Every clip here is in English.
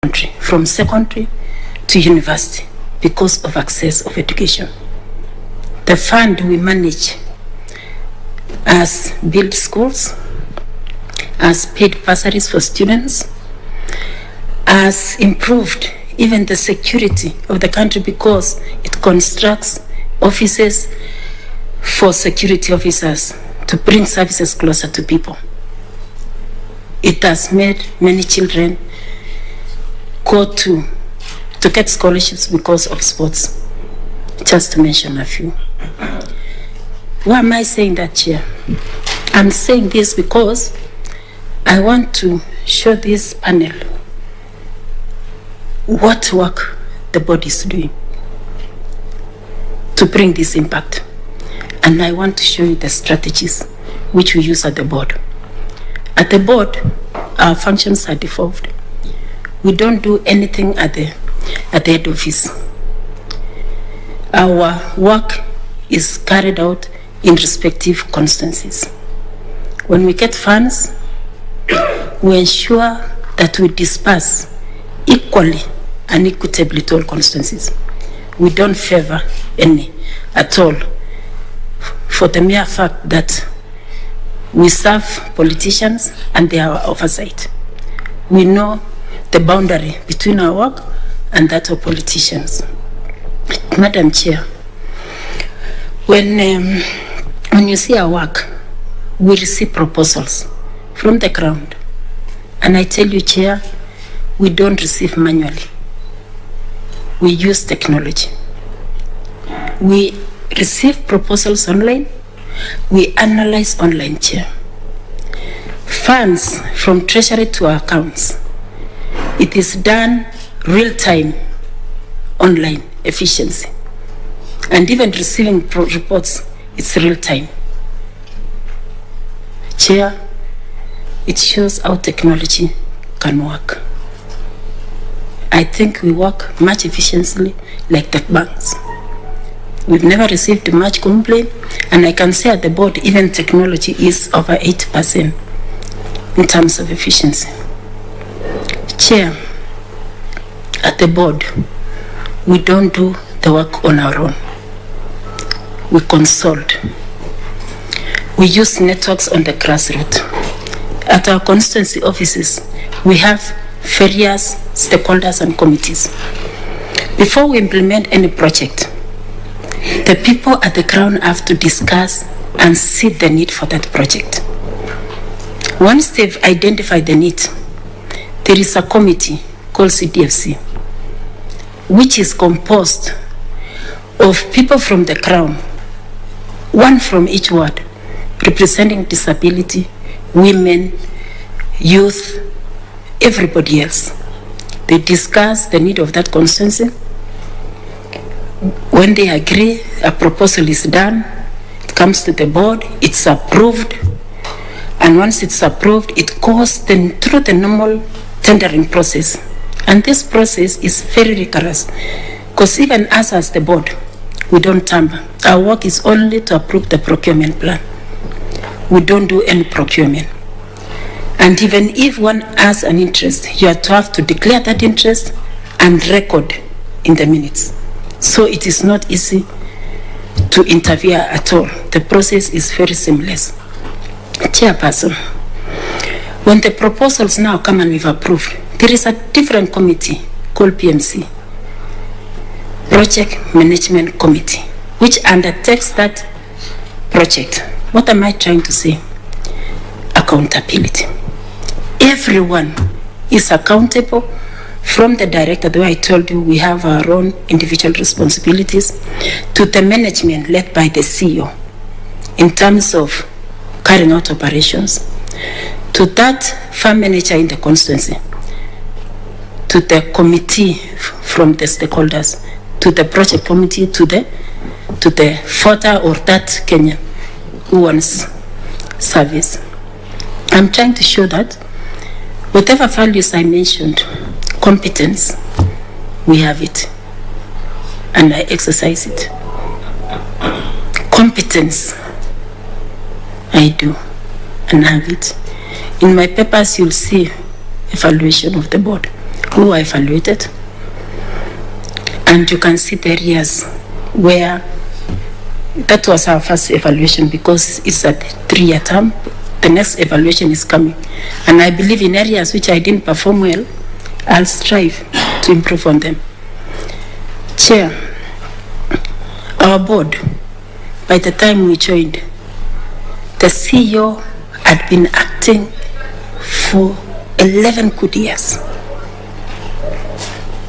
country, from secondary to university, because of access of education. The fund we manage has built schools, has paid bursaries for students, has improved even the security of the country because it constructs offices for security officers to bring services closer to people. It has made many children go to get scholarships because of sports, just to mention a few. Why am I saying that, Chair? I'm saying this because I want to show this panel what work the board is doing to bring this impact. And I want to show you the strategies which we use at the board. At the board, our functions are devolved. We don't do anything at the head office. Our work is carried out in respective constituencies. When we get funds, we ensure that we disperse equally and equitably to all constituencies. We don't favor any at all, for the mere fact that we serve politicians and they are our oversight. We know the boundary between our work and that of politicians. Madam Chair, when you see our work, we receive proposals from the ground. And I tell you, Chair, we don't receive manually. We use technology. We receive proposals online. We analyze online, Chair. Funds from Treasury to our accounts. It is done real-time, online, efficiency. And even receiving reports, it's real-time. Chair, it shows how technology can work. I think we work much efficiently like the banks. We've never received much complaint, and I can say at the board, even technology is over 80% in terms of efficiency. Chair, at the board, we don't do the work on our own. We consult. We use networks on the grassroots. At our constituency offices, we have various stakeholders and committees. Before we implement any project, the people at the ground have to discuss and see the need for that project. Once they've identified the need, there is a committee called CDFC, which is composed of people from the ground, one from each ward, representing disability, women, youth, everybody else. They discuss the need of that constituency. When they agree, a proposal is done, it comes to the board, it's approved, and once it's approved, it goes then through the normal tendering process. And this process is very rigorous, because even us as the board, we don't tamper. Our work is only to approve the procurement plan. We don't do any procurement. And even if one has an interest, you have to declare that interest and record in the minutes. So it is not easy to interfere at all. The process is very seamless. Chairperson, when the proposals now come and we've approved, there is a different committee called PMC, Project Management Committee, which undertakes that project. What am I trying to say? Accountability. Everyone is accountable, from the director, the way I told you, we have our own individual responsibilities, to the management led by the CEO in terms of carrying out operations, to that farm manager in the constituency, to the committee from the stakeholders, to the project committee, to the FOTA or that Kenyan who wants service. I'm trying to show that whatever values I mentioned, competence, we have it, and I exercise it. Competence, I do, and have it. In my papers, you'll see evaluation of the board. who were evaluated. And you can see the areas where that was our first evaluation, because it's a 3-year term. The next evaluation is coming. And I believe in areas which I didn't perform well, I'll strive to improve on them. Chair, our board, by the time we joined, the CEO had been acting for 11 good years.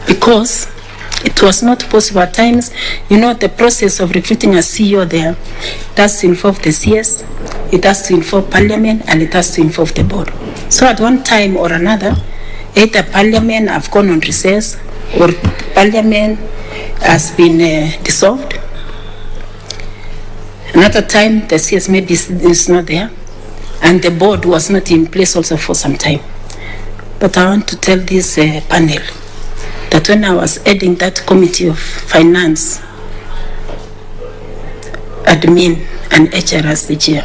Because it was not possible at times, the process of recruiting a CEO there, it has to involve the CS, it has to involve Parliament, and it has to involve the board. So at one time or another, either Parliament have gone on recess, or Parliament has been dissolved. Another time, the CS maybe is not there, and the board was not in place also for some time. But I want to tell this panel that when I was heading that committee of finance, admin, and HR as the chair,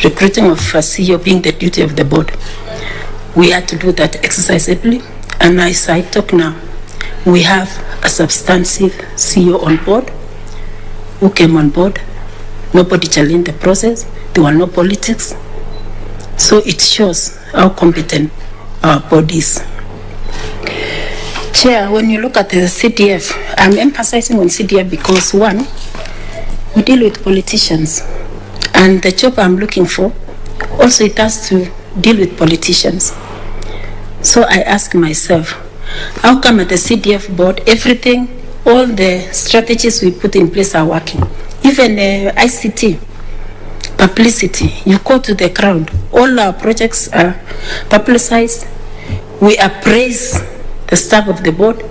recruiting of a CEO being the duty of the board, we had to do that exercise ably. And as I talk now, we have a substantive CEO on board who came on board. Nobody challenged the process. There were no politics. So it shows how competent our board is. Chair, when you look at the CDF, I'm emphasizing on CDF because, one, we deal with politicians. And the job I'm looking for, also it has to deal with politicians. So I ask myself, how come at the CDF board, everything, all the strategies we put in place are working? Even ICT, publicity, you go to the crowd, all our projects are publicized. We appraise the staff of the board,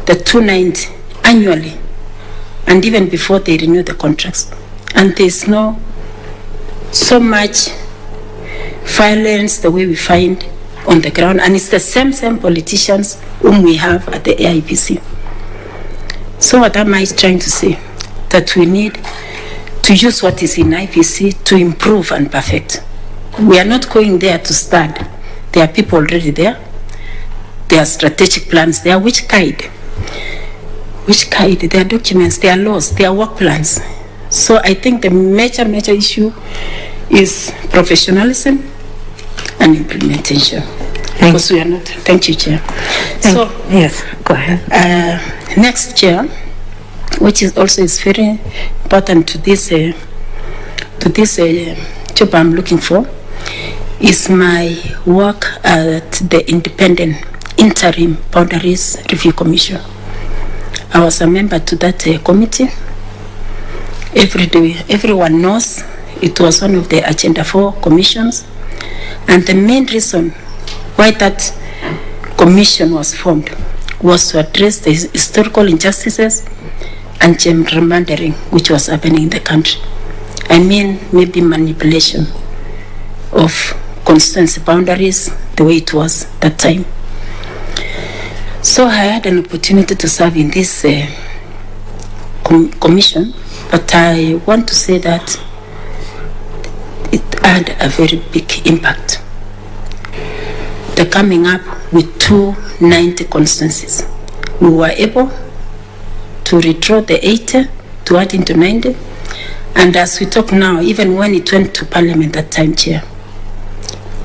the 290 annually, and even before they renew the contracts. And there's no so much violence the way we find on the ground, and it's the same politicians whom we have at the IEBC. So what am I trying to say? That we need to use what is in IEBC to improve and perfect. We are not going there to start. There are people already there. There are strategic plans there which guide. There are documents, there are laws, there are work plans. So I think the major issue is professionalism and implementation. Because we are not. Thank you, Chair. Yes, go ahead. Next, Chair, which is also is very important to this job I'm looking for, is my work at the Independent Interim Boundaries Review Commission. I was a member to that committee. Everyone knows it was one of the Agenda 4 commissions, and the main reason why that commission was formed was to address the historical injustices and gerrymandering which was happening in the country. I mean, maybe manipulation of constituency boundaries the way it was that time. So I had an opportunity to serve in this commission, but I want to say that it had a very big impact. The coming up with 290 constituencies, we were able to redraw the 80 to add into 90, and as we talk now, even when it went to Parliament that time, Chair,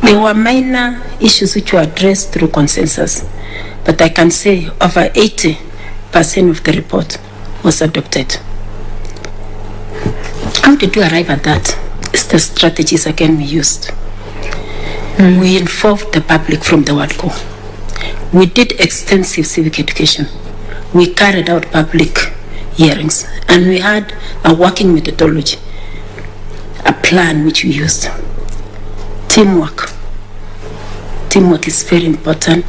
there were minor issues which were addressed through consensus, but I can say over 80% of the report was adopted. How did we arrive at that? It's the strategies again we used. We involved the public from the word go. We did extensive civic education. We carried out public hearings, and we had a working methodology, a plan which we used. Teamwork. Teamwork is very important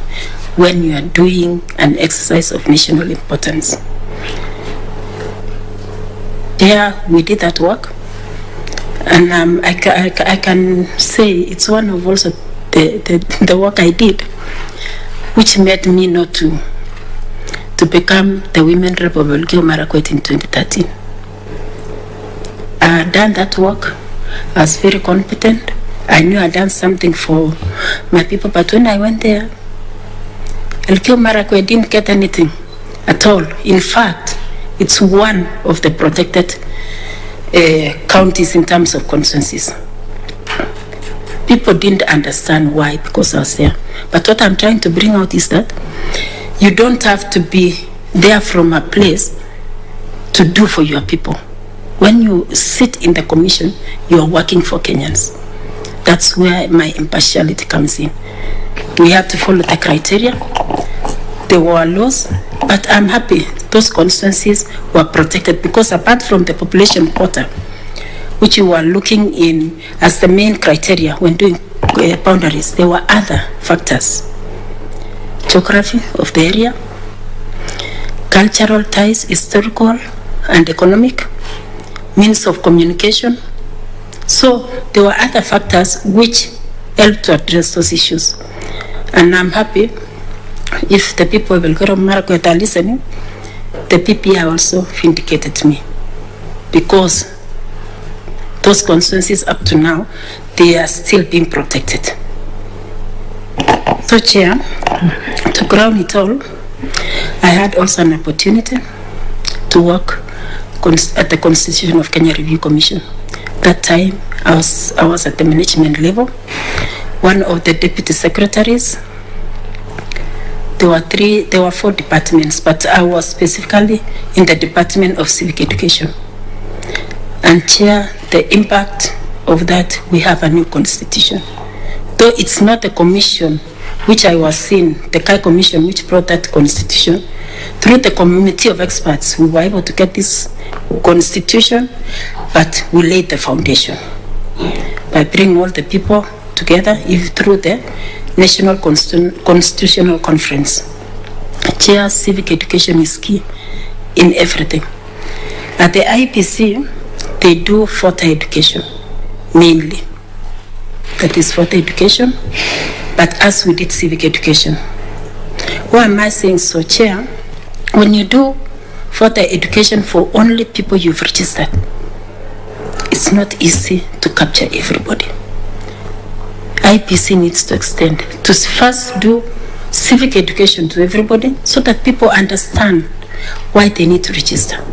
when you are doing an exercise of national importance. There, we did that work, and I can say it's one of also the work I did, which made me not to become the Women Rep of Elgeyo Marakwet in 2013. I had done that work. I was very competent, I knew I'd done something for my people, but when I went there, Elgeyo Marakwet didn't get anything at all. In fact, it's one of the protected counties in terms of constituencies. People didn't understand why, because I was there. But what I'm trying to bring out is that you don't have to be there from a place to do for your people. When you sit in the commission, you are working for Kenyans. That's where my impartiality comes in. We have to follow the criteria. There were laws, but I'm happy those constituencies were protected, because apart from the population quota, which you were looking in as the main criteria when doing boundaries, there were other factors. Geography of the area, cultural ties, historical and economic, means of communication. So there were other factors which helped to address those issues. And I'm happy if the people of Elgeyo Marakwet are listening, the PPI also vindicated me, because those constituencies up to now, they are still being protected. So, Chair, to ground it all, I had also an opportunity to work at the Constitution of Kenya Review Commission. That time, I was at the management level, one of the deputy secretaries. There were 4 departments, but I was specifically in the Department of Civic Education. And Chair, the impact of that, we have a new constitution. Though it's not a commission which I was in, the Kai Commission which brought that constitution, through the committee of experts, we were able to get this constitution, but we laid the foundation by bringing all the people together through the National Constitutional Conference. Chair, civic education is key in everything. At the IEBC, they do further education, mainly. That is further education, but as we did civic education. Why am I saying so, Chair? When you do further education for only people you've registered, it's not easy to capture everybody. IEBC needs to extend to first do civic education to everybody so that people understand why they need to register.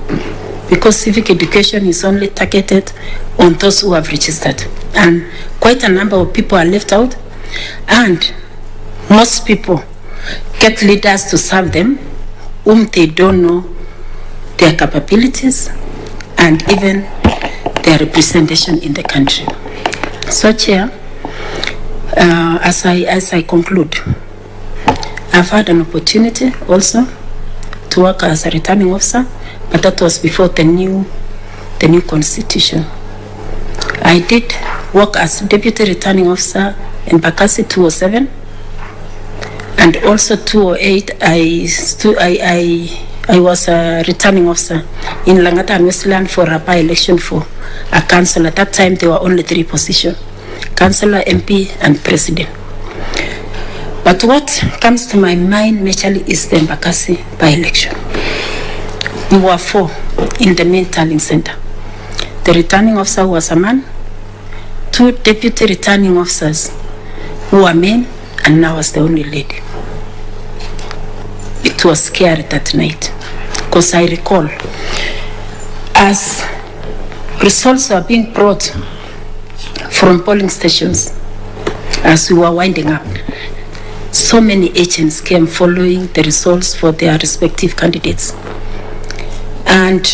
Because civic education is only targeted on those who have registered. And quite a number of people are left out. And most people get leaders to serve them whom they don't know their capabilities and even their representation in the country. So, Chair, as I conclude, I've had an opportunity also to work as a returning officer, but that was before the new constitution. I did work as deputy returning officer in Bakassi 207, and also 208. I was a returning officer in Langata and Westland for a by-election for a council. At that time, there were only 3 positions: councillor, MP, and president. But what comes to my mind majorly is the Bakassi by-election. We were 4 in the main tallying center. The returning officer was a man, 2 deputy returning officers who were men, and I was the only lady. It was scary that night, because I recall as results were being brought from polling stations as we were winding up, so many agents came following the results for their respective candidates. And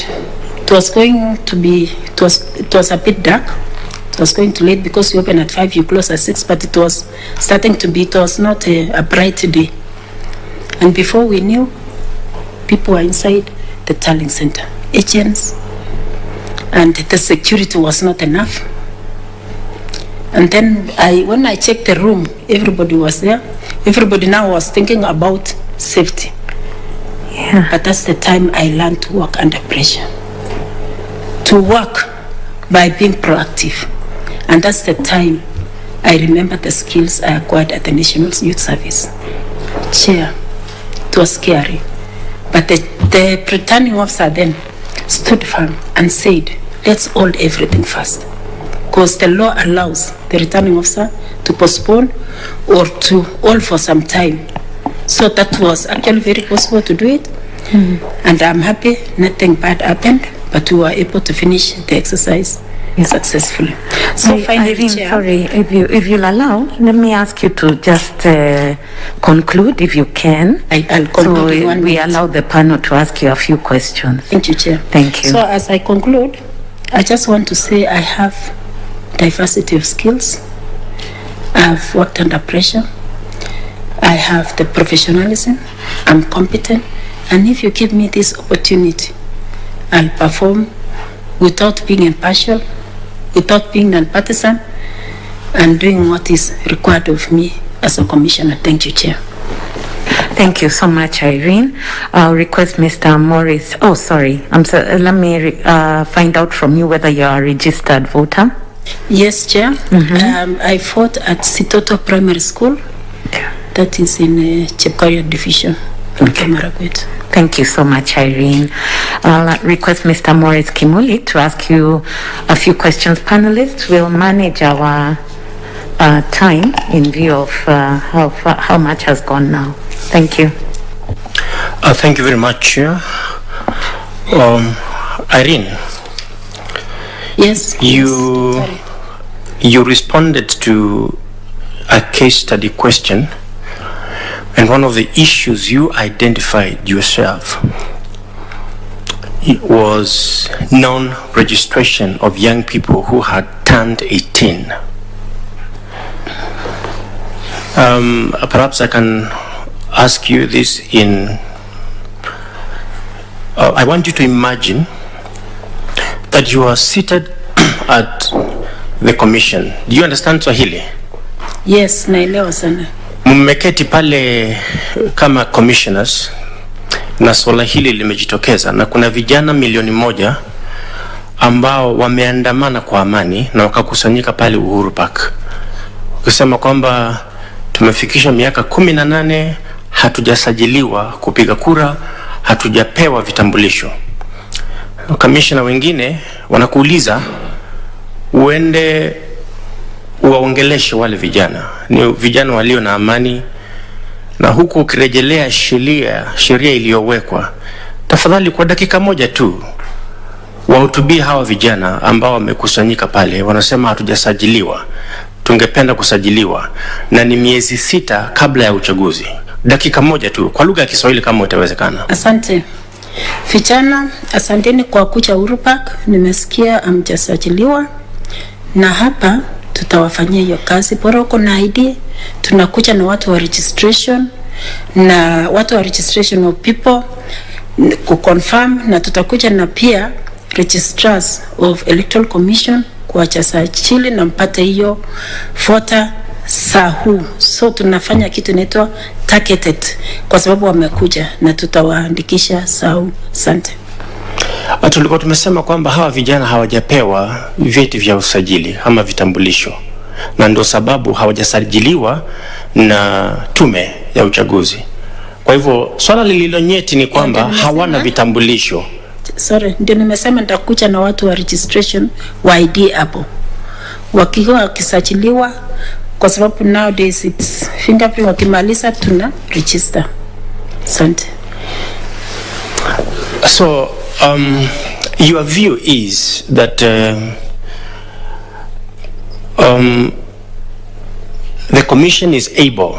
it was going to be, it was a bit dark. It was going to late because we opened at 5, you close at 6, but it was starting to be, it was not a bright day. And before we knew, people were inside the tallying center, agents, and the security was not enough. And then when I checked the room, everybody was there. Everybody now was thinking about safety. Yeah. But that's the time I learned to work under pressure. To work by being proactive. And that's the time I remember the skills I acquired at the National Youth Service. Chair, it was scary. But the returning officer then stood firm and said, let's hold everything first. because the law allows the returning officer to postpone or to hold for some time. So that was actually very possible to do it. And I'm happy nothing bad happened, but we were able to finish the exercise successfully. So Irene, sorry, if you'll allow, let me ask you to just conclude if you can. I'll conclude. So we allow the panel to ask you a few questions. Thank you, Chair. Thank you. So as I conclude, I just want to say I have diversity of skills. I've worked under pressure. I have the professionalism. I'm competent. And if you give me this opportunity, I'll perform without being impartial, without being non-partisan, and doing what is required of me as a commissioner. Thank you, Chair. Thank you so much, Irene. I'll request Mr. Morris. Oh, sorry. I'm sorry. Let me find out from you whether you are a registered voter. Yes, Chair. I fought at Sitoto Primary School. That is in Chepkoria Division in Kamarakwet. Thank you so much, Irene. I'll request Mr. Morris Kimuli to ask you a few questions. Panelists will manage our time in view of how much has gone now. Thank you. Thank you very much, Chair. Irene. Yes. You responded to a case study question, and one of the issues you identified yourself was non-registration of young people who had turned 18. Perhaps I can ask you this in... I want you to imagine that you are seated at the commission. Do you understand Swahili? Yes, naelewa sana. Mmeketi pale kama commissioners na swala hili limejitokeza, na kuna vijana 1,000,000 ambao wameandamana kwa amani na wakakusanyika pale Uhuru Park kusema kwamba tumefikisha miaka 18 hatujasajiliwa kupiga kura, hatujapewa vitambulisho. Commissioner wengine wanakuuliza uende uwaongeleshe wale vijana. Ni vijana walio na amani, na huku ukirejelea sheria iliyowekwa, tafadhali kwa dakika moja tu wahutubie hawa vijana ambao wamekusanyika pale. Wanasema hatujasajiliwa, tungependa kusajiliwa, na ni miezi 6 kabla ya uchaguzi. Dakika moja tu kwa lugha ya Kiswahili kama itawezekana. Asante. Vijana, asanteni kwa kuja Uhuru Park. Nimesikia amjasajiliwa, na hapa tutawafanyia hiyo kazi. Bora uko na ID, tunakuja na watu wa registration na watu wa registration of people kuconfirm, na tutakuja na pia registrars of Electoral Commission kuwachasajili na mpate hiyo voter sahu. So tunafanya kitu inaitwa targeted kwa sababu wamekuja, na tutawaandikisha sahu. Asante. Tulikuwa tumesema kwamba hawa vijana hawajapewa vyeti vya usajili ama vitambulisho, na ndio sababu hawajasajiliwa na tume ya uchaguzi. Kwa hivyo swala lililo nyeti ni kwamba hawana vitambulisho. Sorry, ndio nimesema nitakuja na watu wa registration wa ID hapo. Wakiwa wakisajiliwa, kwa sababu nowadays it's fingerprint, wakimaliza tuna register. Asante. So your view is that the commission is able,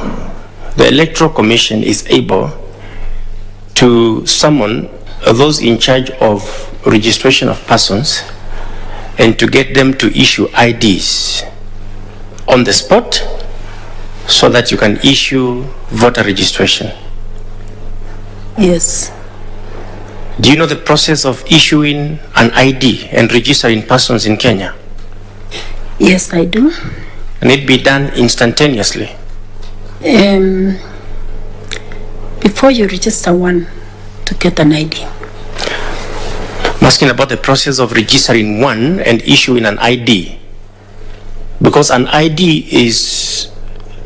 the Electoral Commission is able to summon those in charge of registration of persons and to get them to issue IDs on the spot so that you can issue voter registration. Yes. Do you know the process of issuing an ID and registering persons in Kenya? Yes, I do. And it be done instantaneously? Before you register one to get an ID. I'm asking about the process of registering one and issuing an ID. Because an ID is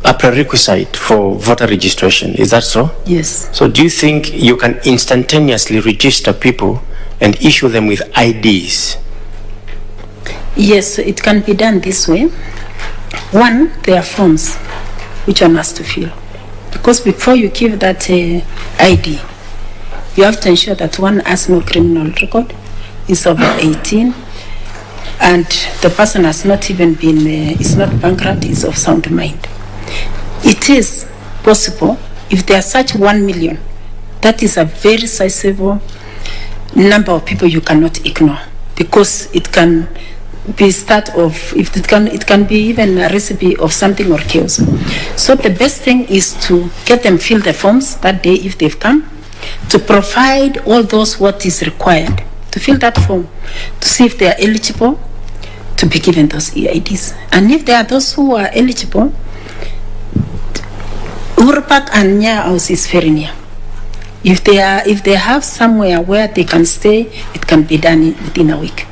a prerequisite for voter registration. Is that so? Yes. So do you think you can instantaneously register people and issue them with IDs? Yes, it can be done this way. One, there are forms which one has to fill. Because before you give that ID, you have to ensure that one has no criminal record, is over 18, and the person has not even been, is not bankrupt, is of sound mind. It is possible, if there are such 1 million, that is a very sizable number of people you cannot ignore, because it can be start of, if it can be even a recipe of something or chaos. So the best thing is to get them fill the forms that day if they've come, to provide all those what is required to fill that form, to see if they are eligible to be given those EIDs. And if there are those who are eligible, Urpak and Nya House is very near. If they have somewhere where they can stay, it can be done within a week.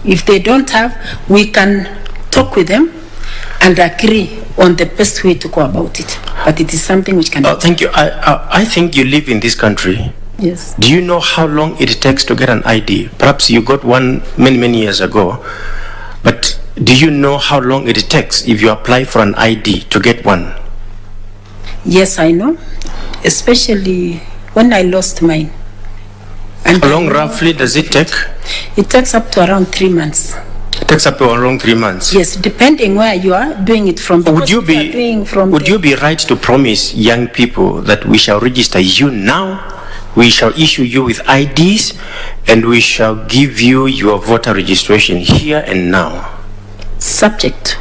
If they don't have, we can talk with them and agree on the best way to go about it. But it is something which can be Thank you. I think you live in this country. Yes. Do you know how long it takes to get an ID? Perhaps you got one many years ago, but do you know how long it takes if you apply for an ID to get one? Yes, I know, especially when I lost mine. And How long roughly does it take? It takes up to around 3 months. It takes up to around 3 months. Yes, depending where you are doing it from. Would you be right to promise young people that we shall register you now, we shall issue you with IDs, and we shall give you your voter registration here and now? Subject.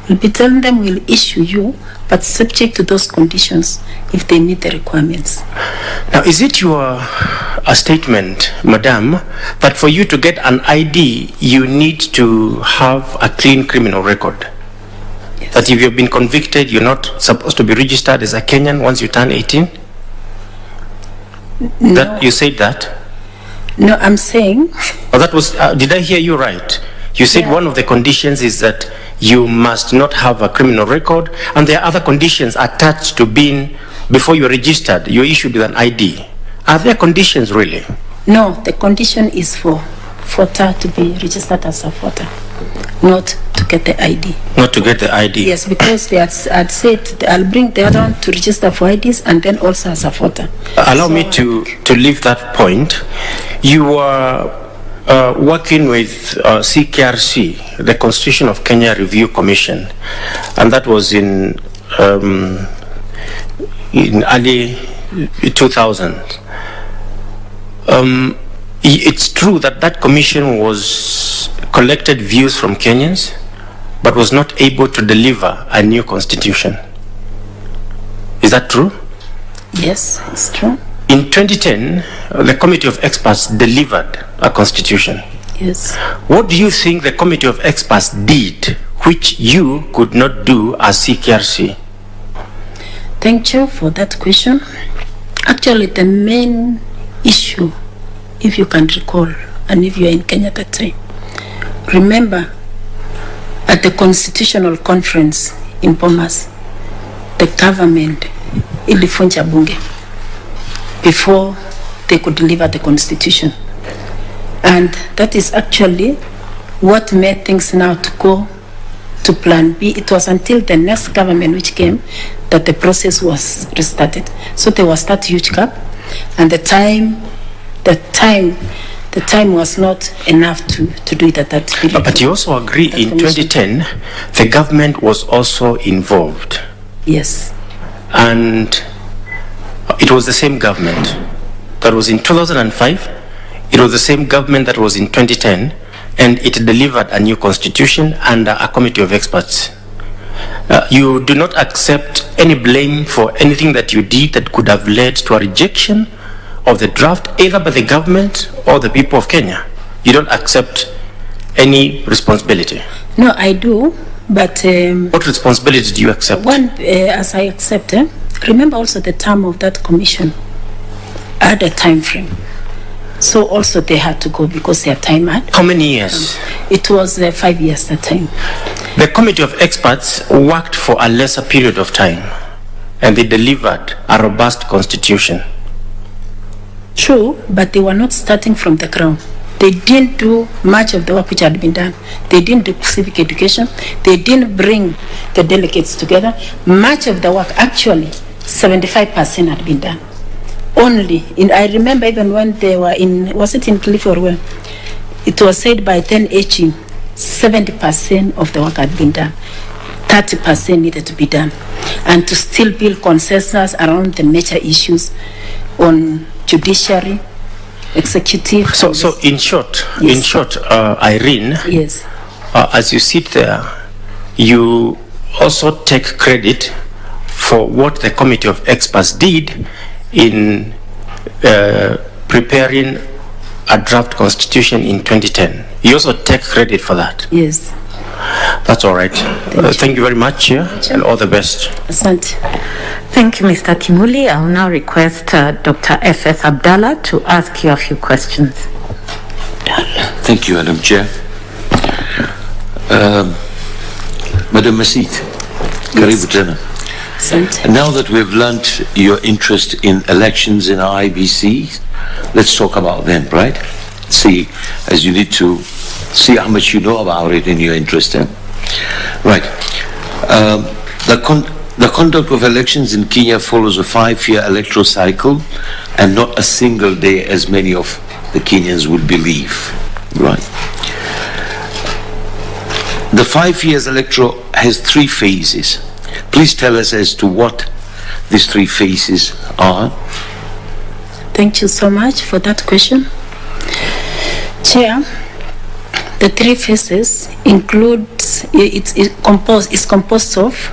We'll be telling them we'll issue you, but subject to those conditions if they meet the requirements. Now, is it your statement, Madam, that for you to get an ID, you need to have a clean criminal record? Yes. That if you've been convicted, you're not supposed to be registered as a Kenyan once you turn 18? No. That you said that? No, I'm saying. Oh, that was. Did I hear you right? You said one of the conditions is that you must not have a criminal record, and there are other conditions attached to being, before you're registered, you're issued with an ID. Are there conditions really? No, the condition is for voter to be registered as a voter, not to get the ID. Not to get the ID? Yes, because they had said I'll bring the other one to register for IDs and then also as a voter. Allow me to leave that point. You were working with CKRC, the Constitution of Kenya Review Commission, and that was in early 2000. It's true that that commission was collected views from Kenyans, but was not able to deliver a new constitution. Is that true? Yes, it's true. In 2010, the Committee of Experts delivered a constitution. Yes. What do you think the Committee of Experts did which you could not do as CKRC? Thank you for that question. Actually, the main issue, if you can recall, and if you are in Kenya at that time, remember at the Constitutional Conference in Bomas, the government ilifunja bunge before they could deliver the constitution. And that is actually what made things now to go to plan B. It was until the next government which came that the process was restarted. So there was that huge gap, and the time was not enough to do it at that period. But you also agree in 2010, the government was also involved. Yes. And it was the same government that was in 2005, it was the same government that was in 2010, and it delivered a new constitution under a committee of experts. You do not accept any blame for anything that you did that could have led to a rejection of the draft, either by the government or the people of Kenya. You don't accept any responsibility. No, I do, but... what responsibility do you accept? One, as I accept, remember also the term of that commission had a time frame. So also they had to go because their time had. How many years? It was 5 years that time. The committee of experts worked for a lesser period of time, and they delivered a robust constitution. True, but they were not starting from the ground. They didn't do much of the work which had been done. They didn't do civic education. They didn't bring the delegates together. Much of the work, actually, 75% had been done. I remember even when they were was it in Cliff or where? It was said by 10H, 70% of the work had been done. 30% needed to be done. And to still build consensus around the major issues on judiciary, executive. So in short, Irene, yes, as you sit there, you also take credit for what the committee of experts did in preparing a draft constitution in 2010. You also take credit for that. Yes. That's all right. Thank you very much, Chair, and all the best. Asante. Thank you, Mr. Kimuli. I'll now request Dr. F.S. Abdallah to ask you a few questions. Thank you, Madam Chair. Madam Masit, karibu tena. Asante. Now that we've learnt your interest in elections in IEBC, let's talk about them, right? See, as you need to see how much you know about it and your interest in. Right. The conduct of elections in Kenya follows a 5-year electoral cycle and not a single day, as many of the Kenyans would believe. Right. The 5 years electoral has 3 phases. Please tell us as to what these 3 phases are. Thank you so much for that question. Chair, the 3 phases is composed of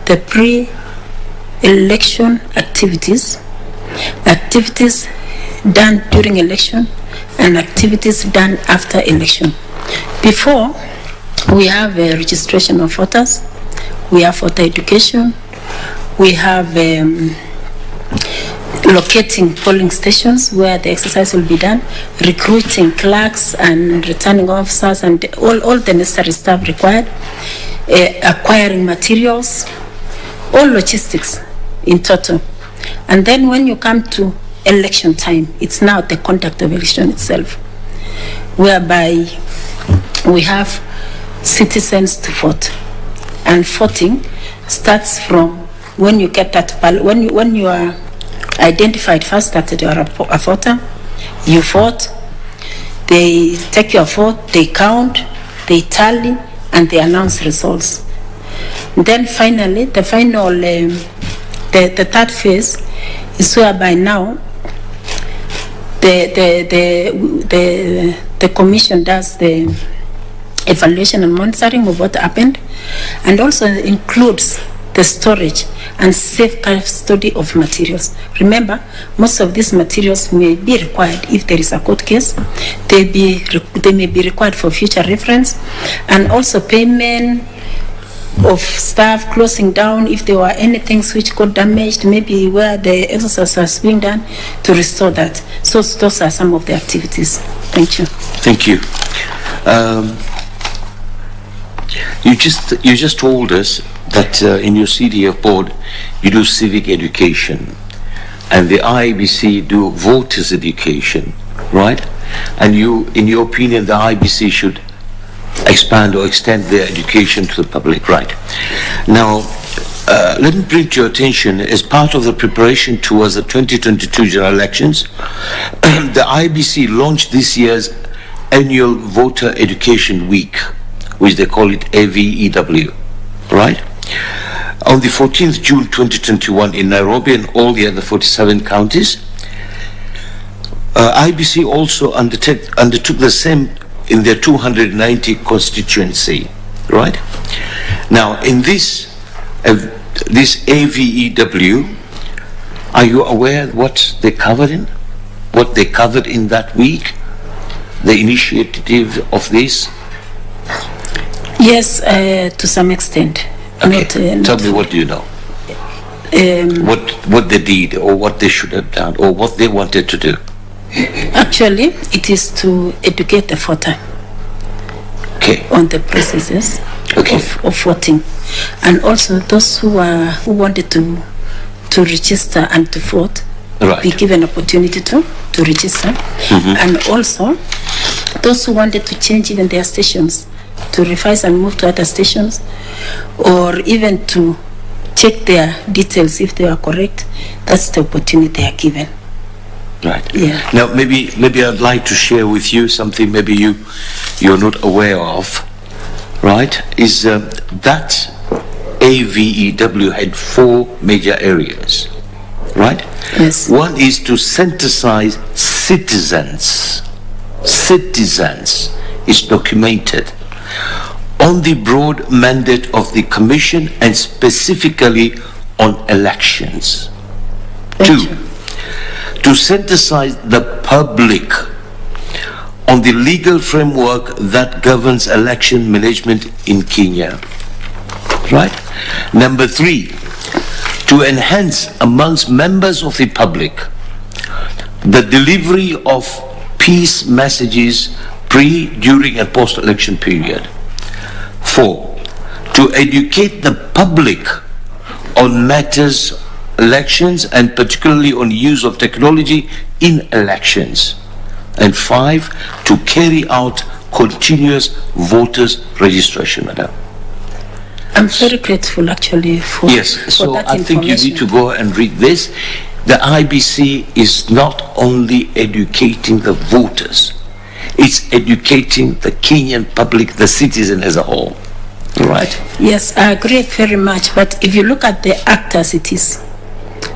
the pre-election activities done during election, and activities done after election. Before, we have registration of voters, we have voter education, we have locating polling stations where the exercise will be done, recruiting clerks and returning officers and all the necessary stuff required, acquiring materials, all logistics in total. And then when you come to election time, it's now the conduct of election itself, whereby we have citizens to vote. And voting starts from when you get that when you are identified first that you are a voter, you vote, they take your vote, they count, they tally, and they announce results. And then finally, the third phase is whereby now the commission does the evaluation and monitoring of what happened, and also includes the storage and safe custody of materials. Remember, most of these materials may be required if there is a court case. They may be required for future reference, and also payment of staff, closing down if there were anything which got damaged, maybe where the exercise was being done, to restore that. So those are some of the activities. Thank you. Thank you. You just told us that in your CDF board you do civic education, and the IEBC do voters education, right? And you, in your opinion, the IEBC should expand or extend their education to the public, right? Now, let me bring to your attention, as part of the preparation towards the 2022 general elections, the IEBC launched this year's annual Voter Education Week, which they call it AVEW, right? On the 14th June 2021 in Nairobi and all the other 47 counties, IEBC also undertook the same in their 290 constituency, right? Now, in this AVEW, are you aware what they covered in? What they covered in that week? The initiative of this? Yes, to some extent. Okay. Tell me, what do you know? What they did, or what they should have done, or what they wanted to do? Actually, it is to educate the voter on the processes of voting, and also those who wanted to register and to vote, be given opportunity to register, and also those who wanted to change even their stations, to revise and move to other stations, or even to check their details if they are correct, that's the opportunity they are given. Right. Yeah. Now, maybe I'd like to share with you something maybe you're not aware of, right? Is that AVEW had 4 major areas, right? Yes. One is to synthesize citizens. Citizens is documented on the broad mandate of the Commission and specifically on elections. Thank 2, you. to synthesize the public on the legal framework that governs election management in Kenya. Right? Number 3, to enhance amongst members of the public the delivery of peace messages pre, during and post-election period. 4, to educate the public on matters elections and particularly on use of technology in elections. And 5, to carry out continuous voters registration, Madam. I'm very grateful actually for, Yes, for so that I think you need to go and read this. The IBC is not only educating the voters, it's educating the Kenyan public, the citizen as a whole. Right? Yes, I agree very much. But if you look at the act as it is,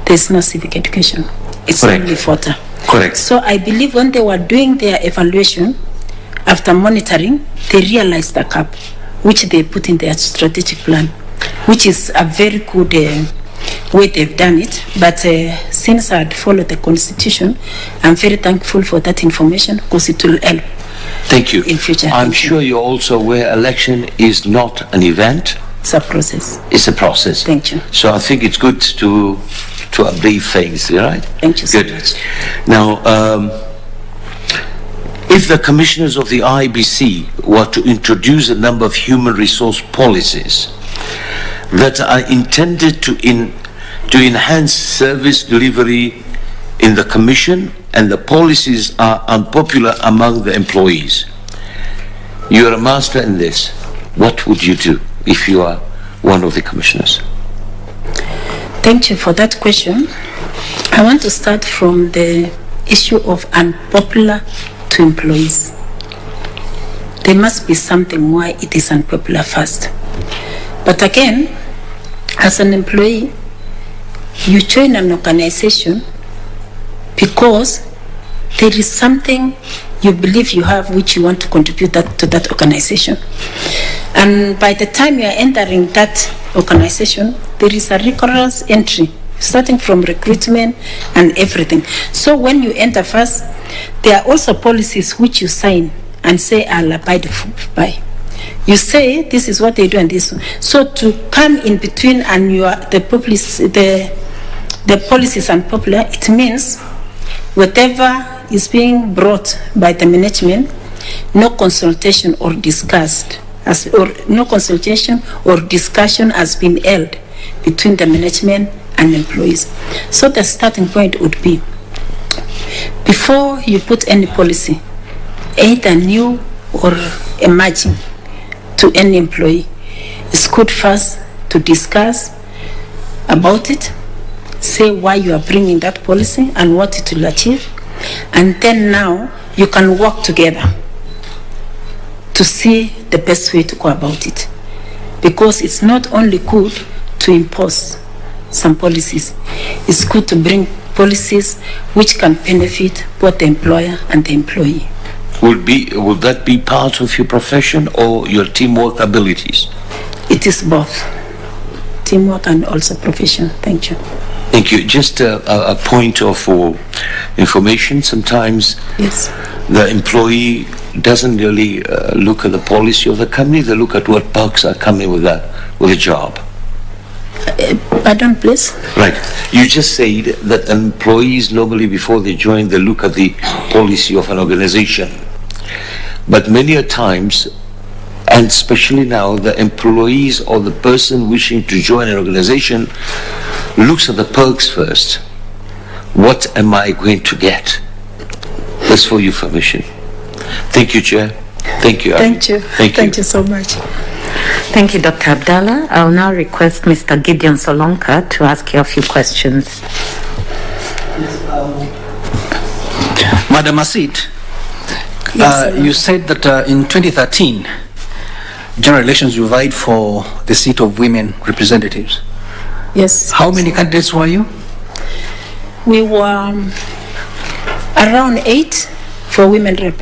there's no civic education. It's Correct. only voter. Correct. So I believe when they were doing their evaluation, after monitoring, they realized the gap, which they put in their strategic plan, which is a very good way they've done it. But since I had followed the Constitution, I'm very thankful for that information because it will help. Thank you. In future. I'm Thank you. sure you're also aware election is not an event, It's a process. it's a process. Thank you. So I think it's good to update things, right? Thank you so Good. much. Now, if the commissioners of the IEBC were to introduce a number of human resource policies that are intended to enhance service delivery in the commission, and the policies are unpopular among the employees, you're a master in this, what would you do if you are one of the commissioners? Thank you for that question. I want to start from the issue of unpopular to employees. There must be something why it is unpopular first. But again, as an employee, you join an organization because there is something you believe you have which you want to contribute to that organization. And by the time you are entering that organization, there is a rigorous entry, starting from recruitment and everything. So when you enter first, there are also policies which you sign and say, I'll abide by. You say, this is what they do and this. So to come in between and you are the policies unpopular, it means whatever is being brought by the management, no consultation or no consultation or discussion has been held between the management and employees. So the starting point would be, before you put any policy, either new or emerging, to any employee, it's good first to discuss about it, say why you are bringing that policy and what it will achieve, and then now you can work together to see the best way to go about it. Because it's not only good to impose some policies, it's good to bring policies which can benefit both the employer and the employee. Would that be part of your profession or your teamwork abilities? It is both teamwork and also profession. Thank you. Thank you. Just a point of information. Sometimes Yes. the employee doesn't really look at the policy of the company. They look at what perks are coming with a job. Pardon, please? Right. You just said that employees normally before they join, they look at the policy of an organization. But many a times, and especially now, the employees or the person wishing to join an organization looks at the perks first. What am I going to get? That's for your information. Thank you, Chair. Thank you. Thank you. Thank you. So much. Thank you, Dr. Abdallah. I'll now request Mr. Gideon Solonka to ask you a few questions. Madam Masit, Yes, you said that in 2013, general elections you vied for the seat of women representatives. Yes. How many candidates were you? We were around 8 for women rep.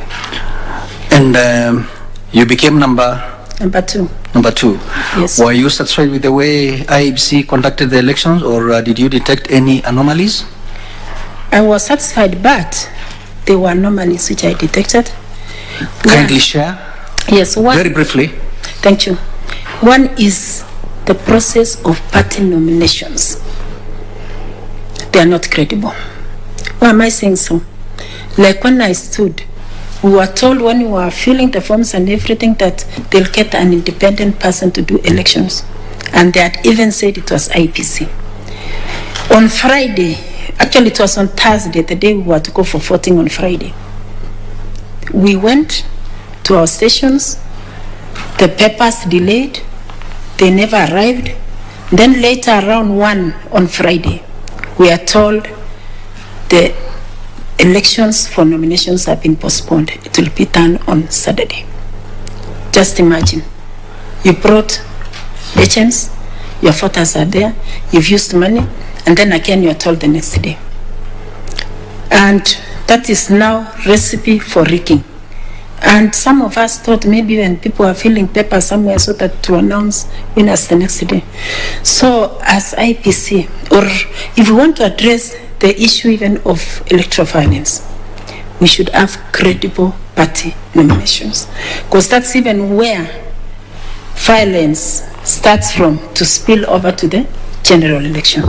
And you became number 2. two. Yes. Were you satisfied with the way IEBC conducted the elections, or did you detect any anomalies? I was satisfied, but there were anomalies which I detected. Kindly share. Yes, one. Very briefly. Thank you. One is the process of party nominations. They are not credible. Why am I saying so? Like when I stood, we were told when we were filling the forms and everything that they'll get an independent person to do elections. And they had even said it was IEBC. On Friday, actually it was on Thursday, the day we were to go for voting on Friday. We went to our stations, the papers delayed, they never arrived. Then later around 1 on Friday, we are told the elections for nominations have been postponed. It will be done on Saturday. Just imagine, you brought agents, your photos are there, you've used money, and then again you are told the next day. And that is now recipe for rigging. And some of us thought maybe when people are filling paper somewhere so that to announce winners the next day. So as IEBC, or if we want to address the issue even of electoral violence, we should have credible party nominations. Because that's even where violence starts from to spill over to the general election.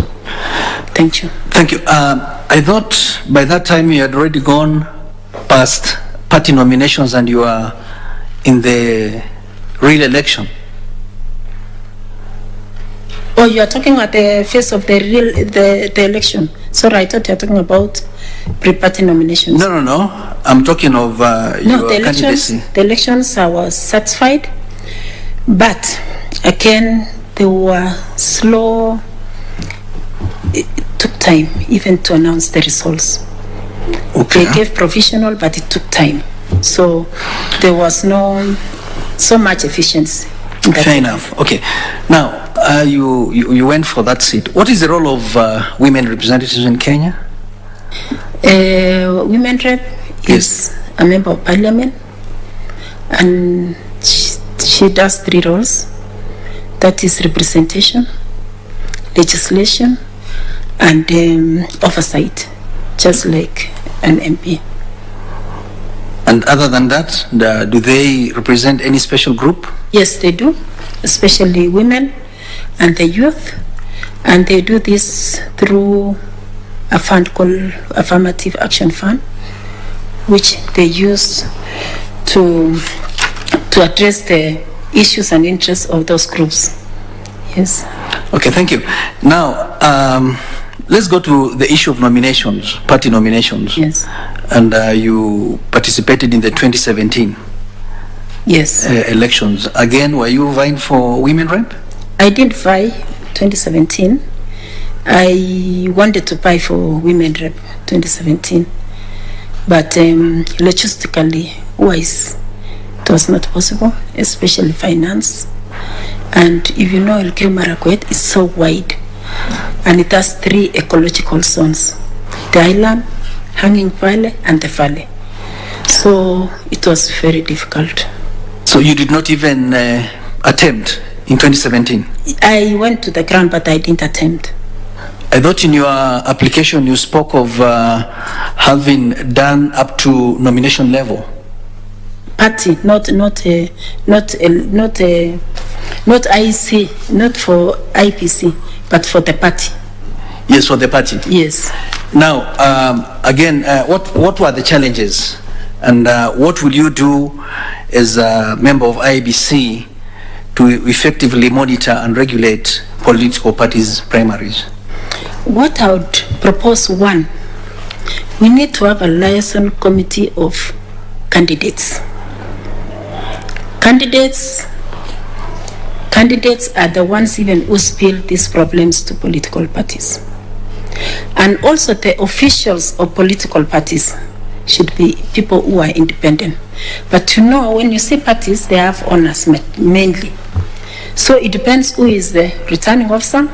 Thank you. Thank you. I thought by that time you had already gone past party nominations and you are in the real election. Oh, you are talking at the face of the real the election. Sorry, I thought you were talking about pre-party nominations. No. I'm talking of your candidacy. The elections I was satisfied, but again they were slow. It took time even to announce the results. Okay. They gave provisional, but it took time. So there was no so much efficiency. Fair enough. Okay. Now, you went for that seat. What is the role of women representatives in Kenya? Women rep is a member of parliament, and she does 3 roles. That is representation, legislation, and oversight, just like an MP. And other than that, do they represent any special group? Yes, they do, especially women and the youth, and they do this through a fund called Affirmative Action Fund, which they use to address the issues and interests of those groups. Yes. Okay, thank you. Now, let's go to the issue of nominations, party nominations. Yes. And you participated in the 2017 Yes. elections. Again, were you vying for women rep? I did vie 2017. I wanted to vie for women rep 2017, but logistically wise, it was not possible, especially finance. And if you know Elgeyo Marakwet is so wide, and it has 3 ecological zones: the island, Hanging Valley, and the valley. So it was very difficult. So you did not even attempt in 2017? I went to the ground, but I didn't attempt. I thought in your application you spoke of having done up to nomination level. Party, not IEC, not for IEBC, but for the party. Yes, for the party. Yes. Now, again, what were the challenges, and what will you do as a member of IEBC to effectively monitor and regulate political parties' primaries? What I would propose, one, we need to have a liaison committee of candidates. Candidates are the ones even who spill these problems to political parties. And also the officials of political parties should be people who are independent. But you know, when you say parties, they have owners mainly. So it depends who is the returning officer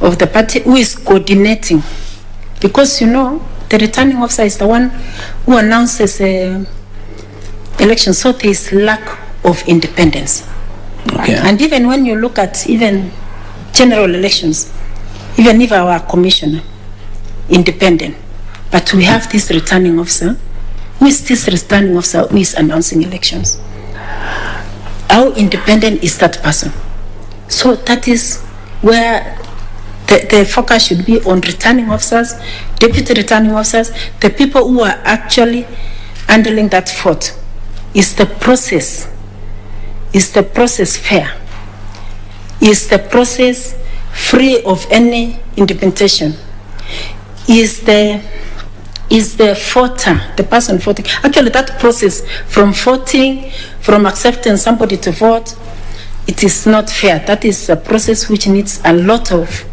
of the party, who is coordinating. Because you know, the returning officer is the one who announces election, so there is lack of independence. Okay. And even when you look at even general elections, even if our commissioner independent, but we have this returning officer, who is this returning officer who is announcing elections? How independent is that person? So that is where the focus should be on returning officers, deputy returning officers, the people who are actually handling that vote. Is the process fair? Is the process free of any interpretation? Is the voter, the person voting, actually that process from voting, from accepting somebody to vote, it is not fair. That is a process which needs a lot of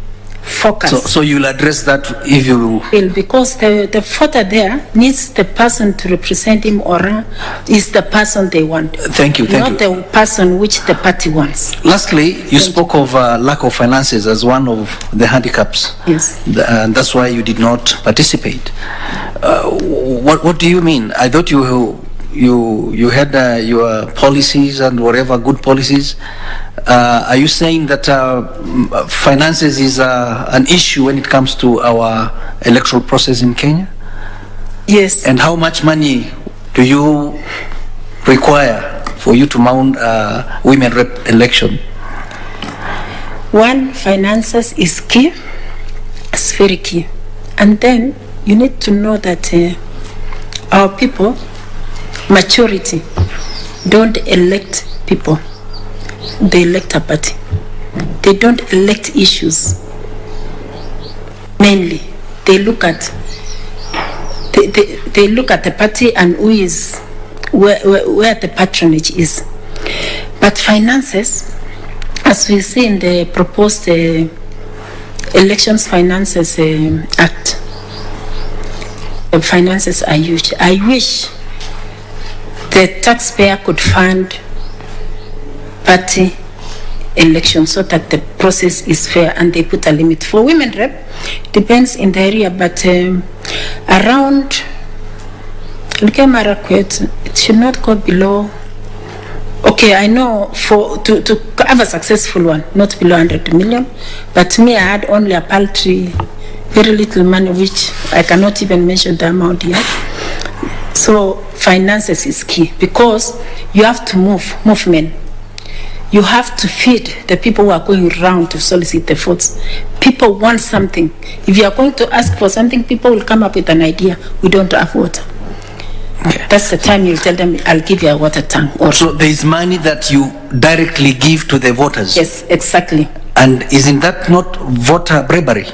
focus. So you'll address that if you... Because the voter there needs the person to represent him or her is the person they want. Thank you. Not the person which the party wants. Lastly, you spoke of lack of finances as one of the handicaps. Yes. And that's why you did not participate. What do you mean? I thought you had your policies and whatever good policies. Are you saying that finances is an issue when it comes to our electoral process in Kenya? Yes. And how much money do you require for you to mount a women rep election? One, finances is key. It's very key. And then you need to know that our people, majority, don't elect people. They elect a party. They don't elect issues. Mainly, they look at they look at the party and who is where the patronage is. But finances, as we see in the proposed Elections Finances Act, the finances are huge. I wish the taxpayer could fund party elections so that the process is fair, and they put a limit for women rep. Depends in the area, but around it should not go below. Okay, I know to have a successful one, not below 100 million. But me, I had only a paltry, very little money, which I cannot even mention the amount yet. So finances is key, because you have to movement. You have to feed the people who are going around to solicit the votes. People want something. If you are going to ask for something, people will come up with an idea. We don't have water. Okay. That's the time you tell them, I'll give you a water tank. Or so there is money that you directly give to the voters? Yes, exactly. And isn't that not voter bribery?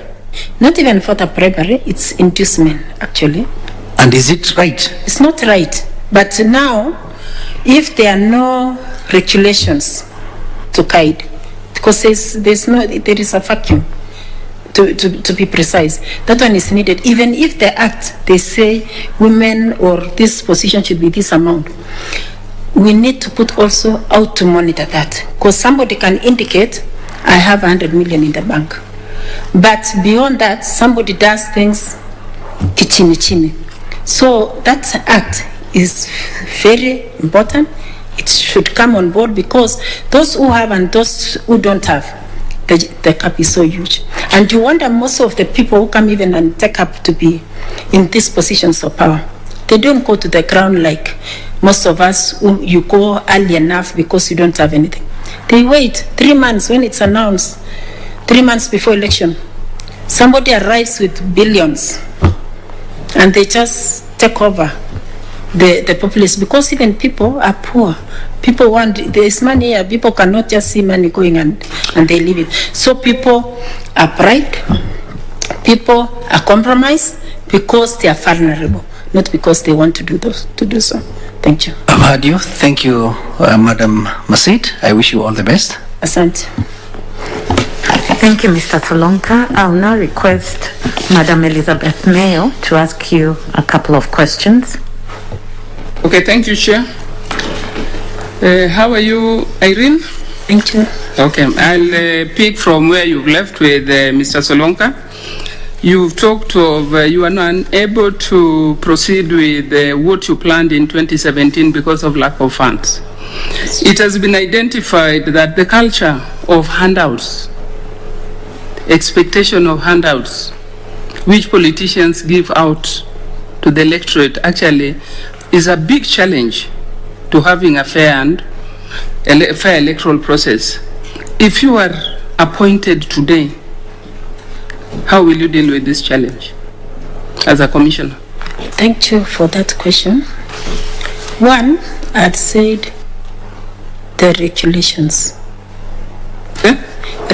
Not even voter bribery, it's inducement, actually. And is it right? It's not right. But now, if there are no regulations to guide, because there is a vacuum, to be precise, that one is needed. Even if the act, they say women or this position should be this amount, we need to put also how to monitor that, because somebody can indicate, I have 100 million in the bank, but beyond that somebody does things kichini. So that act is very important. It should come on board, because those who have and those who don't have, the cap is so huge. And you wonder, most of the people who come even and take up to be in these positions of power, they don't go to the ground like most of us, who you go early enough because you don't have anything. They wait 3 months when it's announced, 3 months before election. Somebody arrives with billions and they just take over the populace, because even people are poor. People want, there is money here, people cannot just see money going and they leave it. So people are bright, people are compromised because they are vulnerable. not because they want to do so. Thank you. I've heard you. Thank you, Madam Masit. I wish you all the best. Asante. Thank you, Mr. Solonka. I'll now request Madam Elizabeth Mayo to ask you a couple of questions. Okay, thank you, Chair. How are you, Irene? Thank you. Okay, I'll pick from where you've left with Mr. Solonka. You've talked of you are not able to proceed with what you planned in 2017 because of lack of funds. It has been identified that the culture of handouts, expectation of handouts, which politicians give out to the electorate actually is a big challenge to having a fair electoral process. If you are appointed today, how will you deal with this challenge as a commissioner? Thank you for that question. One, I'd said the regulations.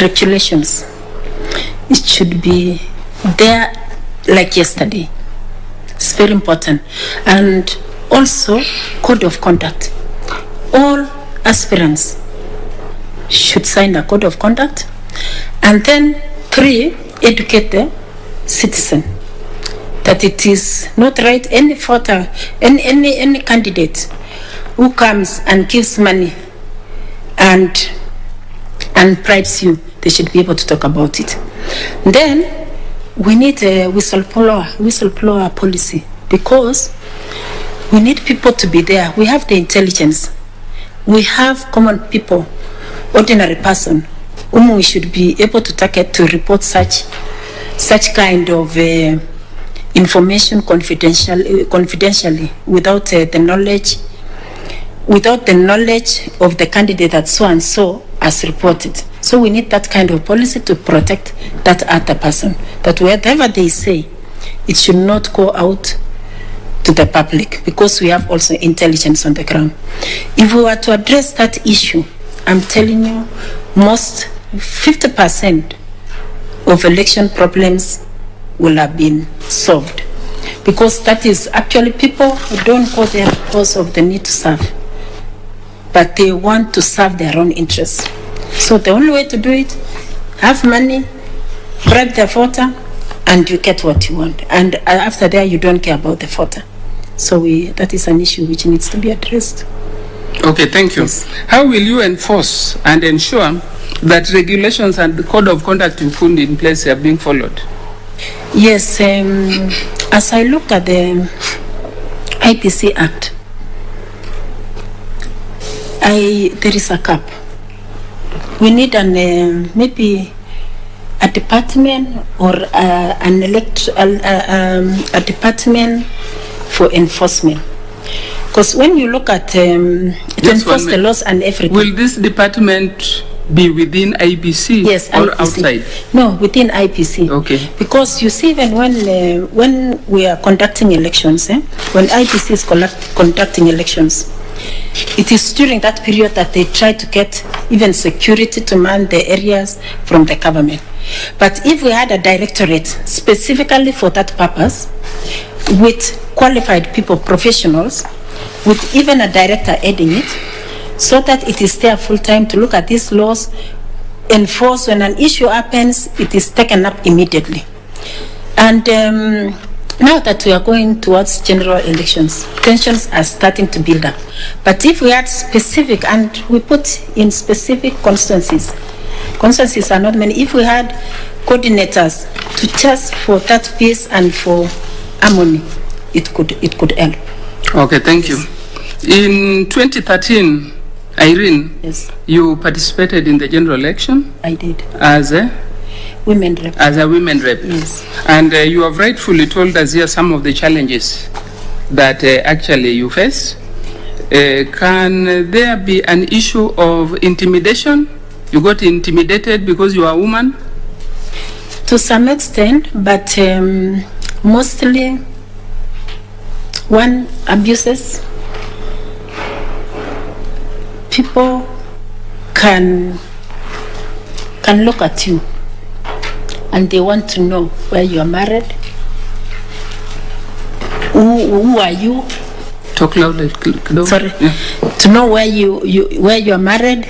Regulations. It should be there like yesterday. It's very important. And also, code of conduct. All aspirants should sign a code of conduct. And then, 3, educate the citizen that it is not right any voter, any candidate who comes and gives money and bribes you, they should be able to talk about it. Then we need a whistleblower policy, because we need people to be there. We have the intelligence. We have common people, ordinary person, whom we should be able to target to report such kind of information confidentially without the knowledge of the candidate that so and so has reported. So we need that kind of policy to protect that other person, that whatever they say, it should not go out to the public, because we have also intelligence on the ground. If we were to address that issue, I'm telling you, most 50% of election problems will have been solved, because that is actually people who don't go there because of the need to serve, but they want to serve their own interests. So the only way to do it, have money, bribe the voter, and you get what you want. And after that, you don't care about the voter. So that is an issue which needs to be addressed. Okay, thank you. Yes. How will you enforce and ensure that regulations and the code of conduct you put in place are being followed? Yes, as I looked at the IEBC Act, there is a cap. We need maybe a department or a department for enforcement. Because when you look at to enforce the laws and everything. Will this department be within IEBC, yes, or IEBC. outside? No, within IEBC. Okay. Because you see, even when we are conducting elections, when IEBC is conducting elections, it is during that period that they try to get even security to man the areas from the government. But if we had a directorate specifically for that purpose, with qualified people, professionals, with even a director aiding it, so that it is there full time to look at these laws, enforce when an issue happens, it is taken up immediately. And now that we are going towards general elections, tensions are starting to build up. But if we had specific, and we put in specific constituencies are not many, if we had coordinators to just for that peace and for harmony, it could help. Okay, thank you. In 2013, Irene, Yes, you participated in the general election I did. as a Women rep. women rep. Yes. And you have rightfully told us here some of the challenges that actually you face. Can there be an issue of intimidation? You got intimidated because you are a woman? To some extent, but mostly one, abuses. People can look at you and they want to know where you are married, Who are you? Talk louder. Sorry. Yeah. To know where you are married.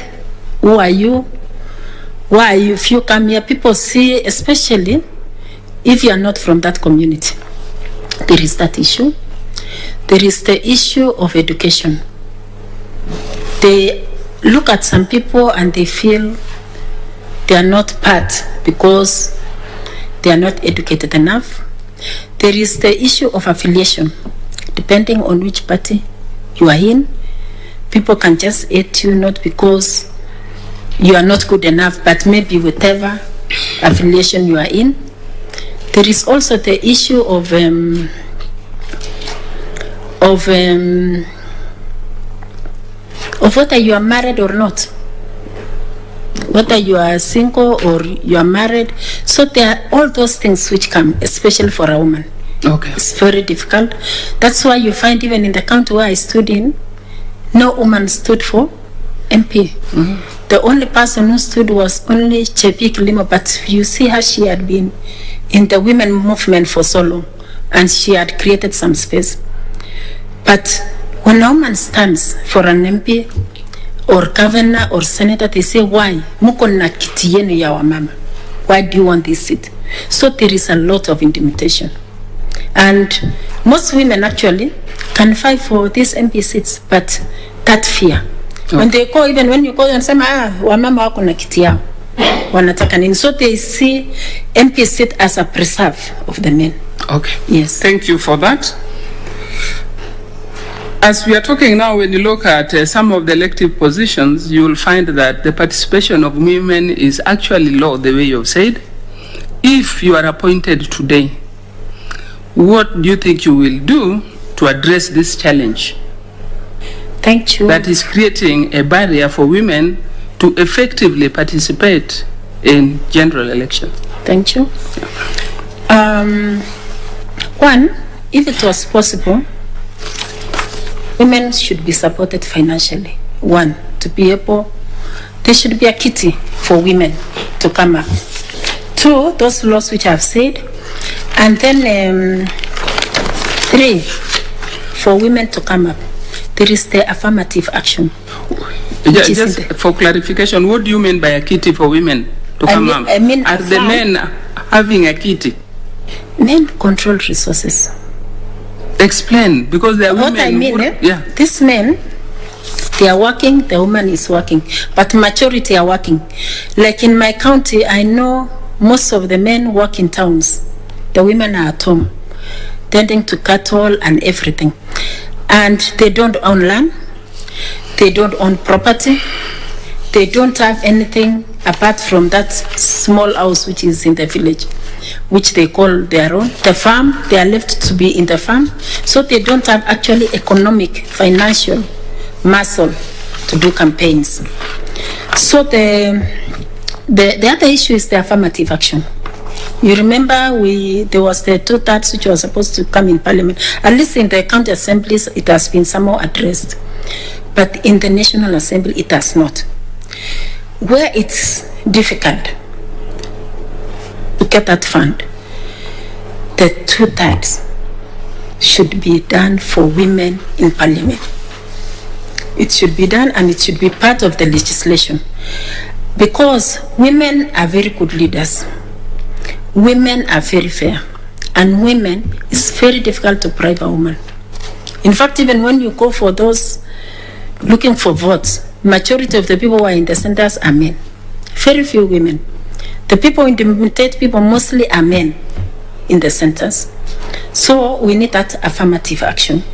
Who are you? Why are you? If you come here, people see, especially if you are not from that community, there is that issue. There is the issue of education. They look at some people and they feel they are not part because they are not educated enough. There is the issue of affiliation. Depending on which party you are in, people can just hate you not because you are not good enough, but maybe whatever affiliation you are in. There is also the issue of whether you are married or not, whether you are single or you are married. So there are all those things which come, especially for a woman. Okay. It's very difficult. That's why you find even in the county where I stood in, no woman stood for MP. Mm-hmm. The only person who stood was only Chepi Kilimo, but you see how she had been in the women movement for so long, and she had created some space. But when a woman stands for an MP or governor or senator, they say, why? Muko na kiti yenu ya wamama. Why do you want this seat? So there is a lot of intimidation. And most women actually can fight for these MP seats, but that fear. Okay. When they call, even when you call and say, wamama wako na kiti yao, wanataka nini? So they see MP seat as a preserve of the men. Okay. Yes. Thank you for that. As we are talking now, when you look at some of the elective positions, you will find that the participation of women is actually low, the way you have said. If you are appointed today, what do you think you will do to address this challenge? Thank you. That is creating a barrier for women to effectively participate in general elections. Thank you. One, if it was possible, women should be supported financially. One, to be able, there should be a kitty for women to come up. Two, those laws which I've said. And then three, for women to come up. There is the affirmative action. Yeah, just for clarification, what do you mean by a kitty for women to come up? I mean, are the men having a kitty? Men control resources. Explain, because there are women. What I mean, yeah. These men, they are working, the woman is working, but majority are working. Like in my county, I know most of the men work in towns. The women are at home, tending to cattle and everything. And they don't own land, they don't own property, they don't have anything apart from that small house which is in the village, which they call their own. The farm, they are left to be in the farm, so they don't have actually economic, financial muscle to do campaigns. So the other issue is the affirmative action. You remember there was the 2/3 which was supposed to come in parliament. At least in the county assemblies, it has been somehow addressed. But in the National Assembly, it has not. Where it's difficult to get that fund, the 2/3 should be done for women in parliament. It should be done, and it should be part of the legislation. Because women are very good leaders. Women are very fair, and women, it's very difficult to bribe a woman. In fact, even when you go for those looking for votes, majority of the people who are in the centers are men. Very few women. The people who intimidate people mostly are men in the centers. So we need that affirmative action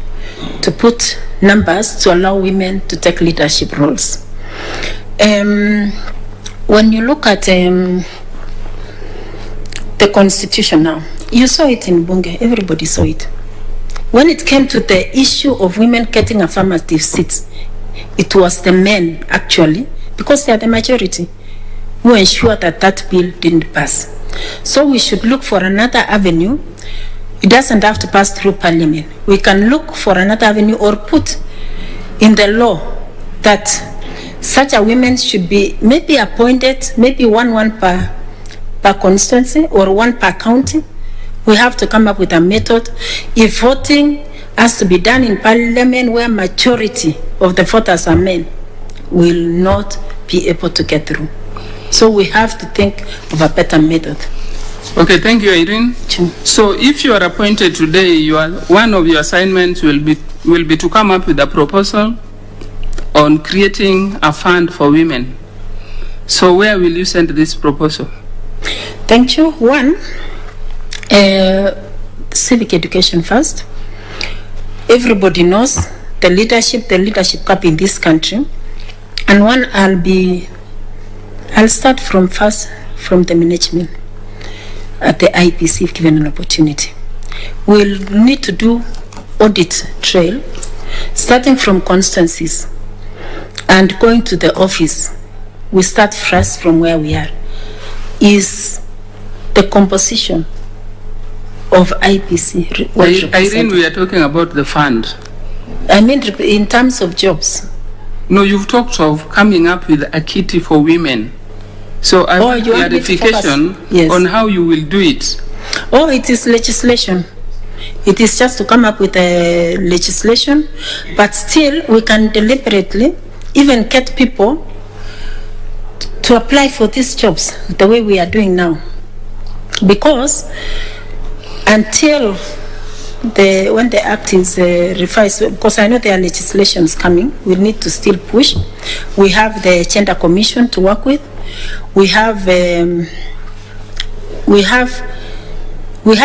to put numbers to allow women to take leadership roles. When you look at the constitution now, you saw it in Bunge, everybody saw it. When it came to the issue of women getting affirmative seats, it was the men actually, because they are the majority, who ensured that that bill didn't pass. So we should look for another avenue. It doesn't have to pass through parliament. We can look for another avenue or put in the law that such a women should be maybe appointed, maybe one per constituency or one per county, We have to come up with a method. If voting has to be done in parliament where majority of the voters are men, will not be able to get through. So we have to think of a better method. Okay, thank you, Irene. Sure. So if you are appointed today, one of your assignments will be to come up with a proposal on creating a fund for women. So where will you send this proposal? Thank you. One, civic education first. Everybody knows the leadership gap in this country. And one, I'll start from the management at the IEBC if given an opportunity. We'll need to do audit trail, starting from constituencies and going to the office. We start first from where we are. Is the composition of IEBC. Irene, we are talking about the fund. I mean, in terms of jobs. No, you've talked of coming up with a kitty for women. So I want clarification on how you will do it. Oh, it is legislation. It is just to come up with a legislation, but still we can deliberately even get people to apply for these jobs the way we are doing now. Because until when the act is revised, because I know there are legislations coming, we need to still push. We have the Gender Commission to work with. We have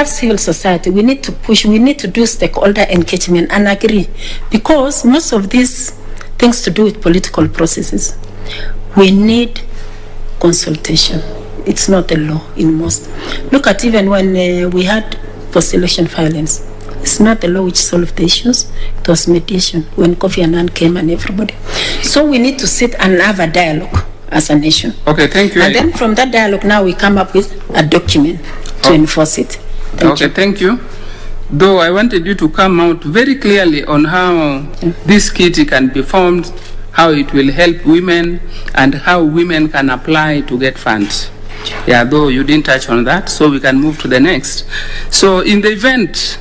civil society. We need to push. We need to do stakeholder engagement and agree, because most of these things to do with political processes, we need consultation. It's not a law in most. Look at even when we had post-election violence. It's not the law which solved the issues. It was mediation when Kofi Annan came and everybody. So we need to sit and have a dialogue as a nation. Okay, thank you. And then from that dialogue now we come up with a document to enforce it. Thank you. Though I wanted you to come out very clearly on how this kitty can be formed, how it will help women, and how women can apply to get funds. Yeah, though you didn't touch on that, so we can move to the next. So in the event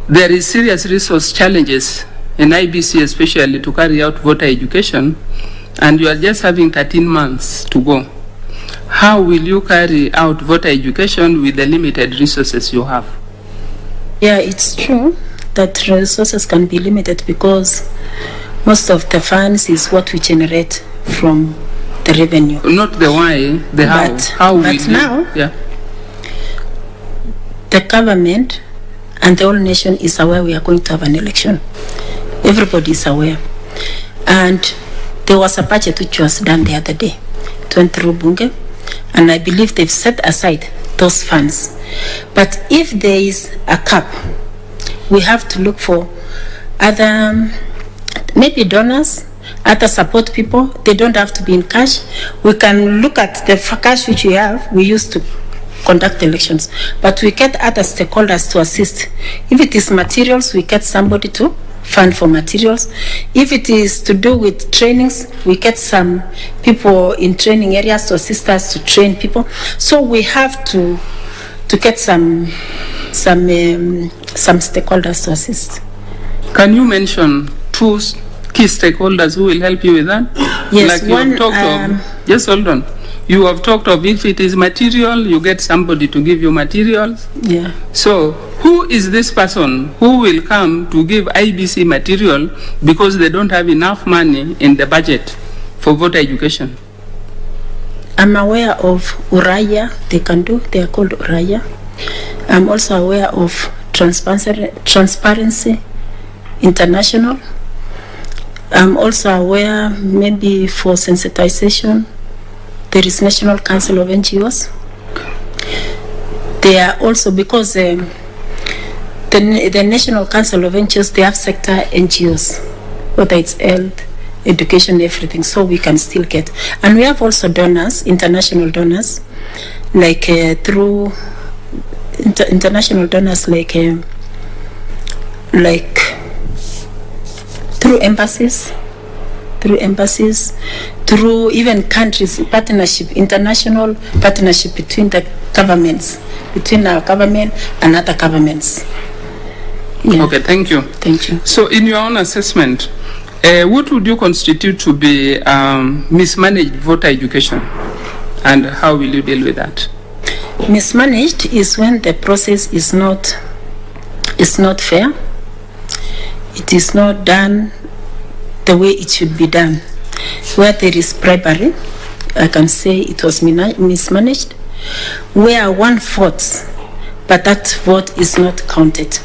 there is serious resource challenges in IEBC, especially to carry out voter education, and you are just having 13 months to go, how will you carry out voter education with the limited resources you have? Yeah, it's true that resources can be limited because most of the funds is what we generate from the revenue. Not the why, the how. But now, the government and the whole nation is aware we are going to have an election. Everybody is aware. And there was a budget which was done the other day. It went through Bunge, and I believe they've set aside those funds. But if there is a cap, we have to look for other, maybe donors, other support people. They don't have to be in cash. We can look at the cash which we have. We used to conduct elections, but we get other stakeholders to assist. If it is materials, we get somebody to fund for materials. If it is to do with trainings, we get some people in training areas to assist us to train people. So we have to get some stakeholders to assist. Can you mention two key stakeholders who will help you with that? Yes, like you have talked of. Just hold on. You have talked of if it is material, you get somebody to give you materials. Yeah. So who is this person who will come to give IEBC material because they don't have enough money in the budget for voter education? I'm aware of Uraya, they are called Uraya. I'm also aware of Transparency International. I'm also aware maybe for sensitization, there is National Council of NGOs. They are also, because the National Council of NGOs, they have sector NGOs, whether it's health, education, everything, so we can still get. And we have also donors, international donors, like through international donors, like through embassies through even countries, partnership, international partnership between the governments, between our government and other governments. Yeah. Okay, thank you. Thank you. So in your own assessment, what would you constitute to be mismanaged voter education, and how will you deal with that? Mismanaged is when the process is not fair. It is not done the way it should be done. Where there is bribery, I can say it was mismanaged. Where one votes, but that vote is not counted.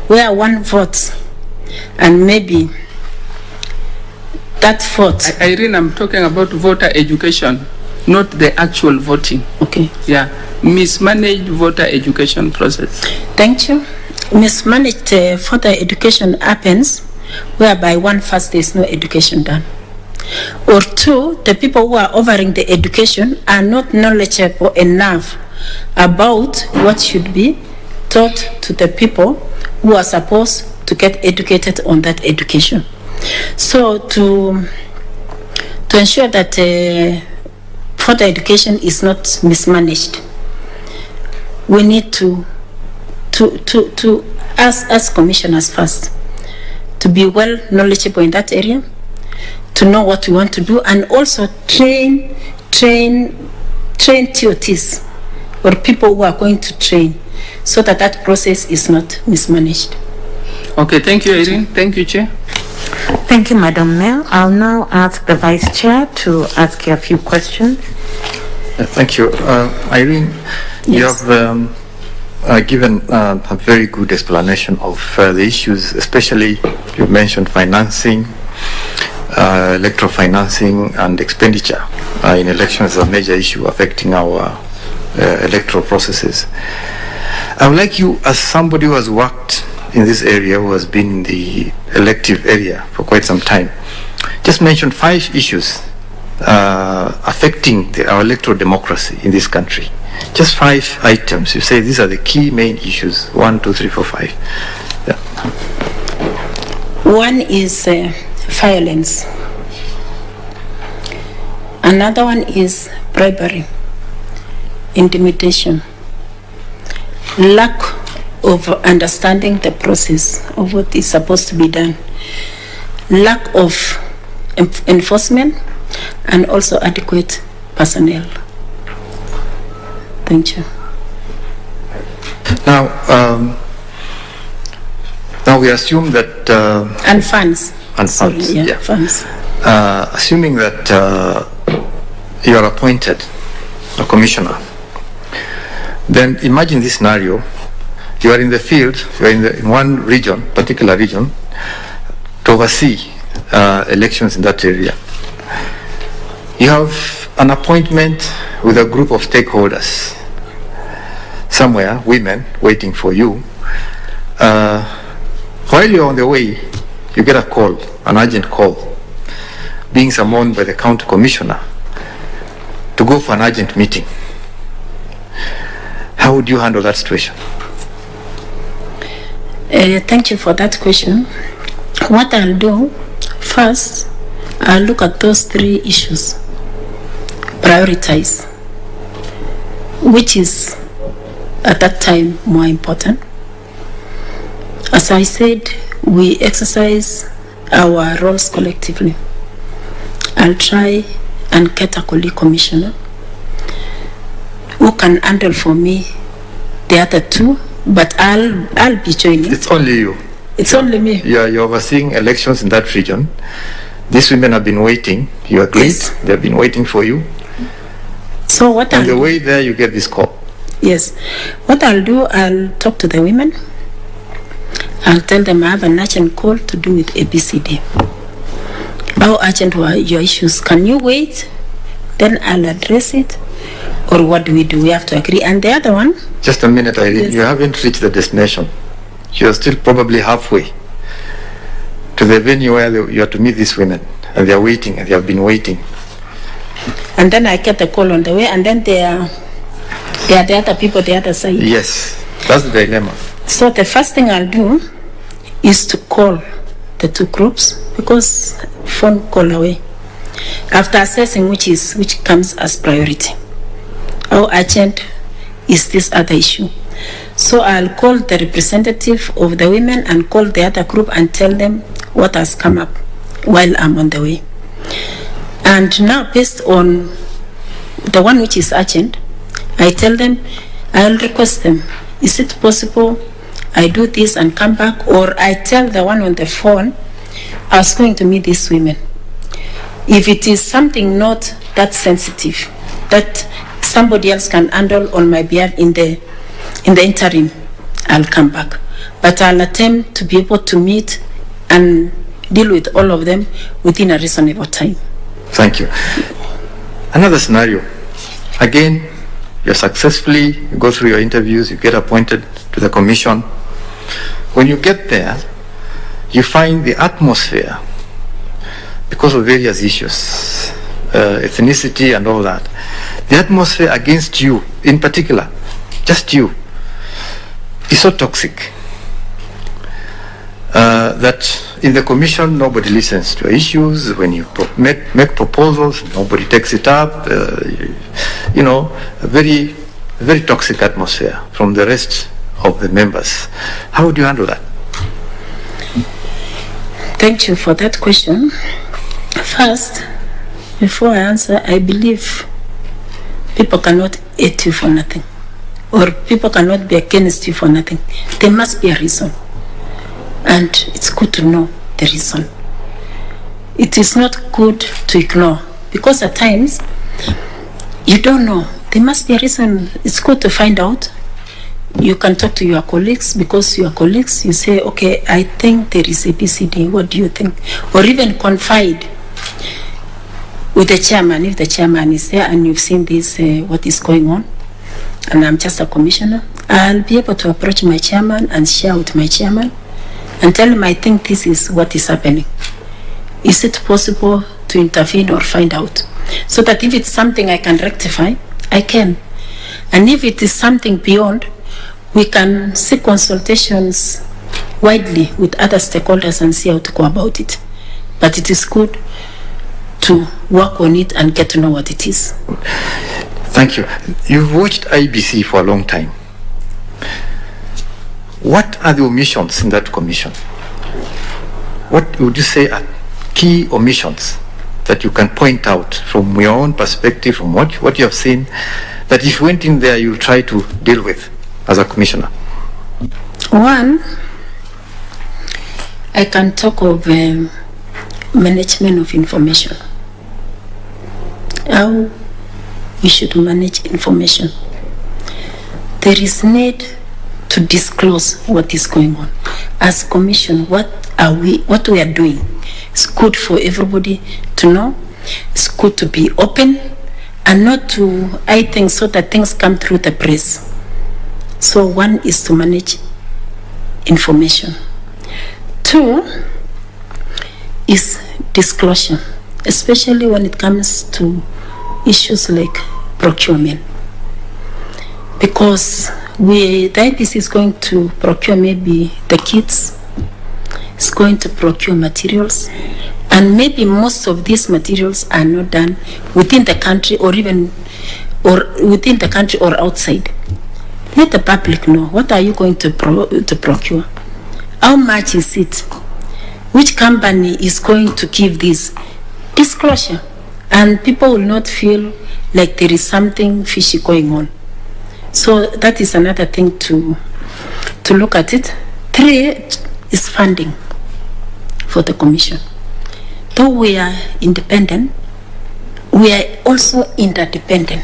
Where one votes, and maybe that vote. Irene, I'm talking about voter education, not the actual voting. Okay. Yeah, mismanaged voter education process. Thank you. Mismanaged voter education happens whereby one, first, there is no education done. Or two, the people who are offering the education are not knowledgeable enough about what should be taught to the people who are supposed to get educated on that education. So to ensure that voter education is not mismanaged, we need to as commissioners first, to be well knowledgeable in that area, to know what we want to do, and also train TOTs or people who are going to train, so that that process is not mismanaged. Okay, thank you, Irene. Thank you, Chair. Thank you, Madam Mayor. I'll now ask the Vice Chair to ask you a few questions. Thank you. Irene, you have given a very good explanation of the issues, especially you mentioned financing, electoral financing and expenditure in elections is a major issue affecting our electoral processes. I would like you, as somebody who has worked in this area, who has been in the elective area for quite some time, just mention 5 issues affecting our electoral democracy in this country. Just 5 items. You say these are the key main issues. 1, 2, 3, 4, 5. Yeah. One is violence. Another one is bribery, intimidation, lack of understanding the process of what is supposed to be done, lack of enforcement, and also adequate personnel. Thank you. Now we assume that and funds. And funds. Sorry, yeah, funds. Assuming that you are appointed a commissioner, then imagine this scenario: you are in the field, you are in one region, particular region, to oversee elections in that area. You have an appointment with a group of stakeholders somewhere, women waiting for you. While you're on the way, you get a call, an urgent call, being summoned by the county commissioner to go for an urgent meeting. How would you handle that situation? Thank you for that question. What I'll do, first, I'll look at those 3 issues, prioritize which is at that time more important. As I said, we exercise our roles collectively. I'll try and get a colleague commissioner who can handle for me the other 2, but I'll be joining. It's only you. It's only me. Yeah, you're overseeing elections in that region. These women have been waiting. You agreed. Yes. They've been waiting for you. So what On the way there, you get this call. Yes. What I'll do, I'll talk to the women. I'll tell them I have an urgent call to do with ABCD. How urgent were your issues? Can you wait? Then I'll address it. Or what do? We have to agree. And the other one? Just a minute, Irene. Yes. You haven't reached the destination. You're still probably halfway to the venue where you are to meet these women. And they're waiting, and they have been waiting. And then I get the call on the way, and then they are the other people, the other side. Yes, that's the dilemma. So the first thing I'll do is to call the 2 groups, because phone call away. after assessing which comes as priority. How urgent is this other issue? So I'll call the representative of the women and call the other group and tell them what has come up while I'm on the way. And now, based on the one which is urgent, I tell them, I'll request them, is it possible I do this and come back? Or I tell the one on the phone, I was going to meet these women. If it is something not that sensitive, that somebody else can handle on my behalf in the interim, I'll come back. But I'll attempt to be able to meet and deal with all of them within a reasonable time. Thank you. Another scenario. Again, you go through your interviews, you get appointed to the commission. When you get there, you find the atmosphere, because of various issues, ethnicity and all that, the atmosphere against you, in particular, just you, is so toxic that in the commission nobody listens to your issues. When you make proposals, nobody takes it up. A very, very toxic atmosphere from the rest of the members. How would you handle that? Thank you for that question. First, before I answer, I believe people cannot hate you for nothing, or people cannot be against you for nothing. There must be a reason, and it's good to know the reason. It is not good to ignore, because at times you don't know. There must be a reason. It's good to find out. You can talk to your colleagues, because your colleagues, you say, okay, I think there is ABCD, what do you think? Or even confide with the chairman, if the chairman is there and you've seen this, what is going on, and I'm just a commissioner, I'll be able to approach my chairman and share with my chairman and tell him, I think this is what is happening. Is it possible to intervene or find out? So that if it's something I can rectify, I can. And if it is something beyond, we can seek consultations widely with other stakeholders and see how to go about it. But it is good to work on it and get to know what it is. Thank you. You've watched IEBC for a long time. What are the omissions in that commission? What would you say are key omissions that you can point out from your own perspective, from what you have seen, that if you went in there, you'll try to deal with as a commissioner? One, I can talk of management of information. How we should manage information. There is need to disclose what is going on. As commission, what we are doing. It's good for everybody to know. It's good to be open and not to hide things so that things come through the press. So one is to manage information. Two is disclosure, especially when it comes to issues like procurement. Because the IEBC is going to procure maybe the kits, it's going to procure materials, and maybe most of these materials are not done within the country or within the country or outside. Let the public know, what are you going to procure? How much is it? Which company is going to give this? Disclosure. And people will not feel like there is something fishy going on. So that is another thing to look at it. Three is funding for the commission. Though we are independent, we are also interdependent,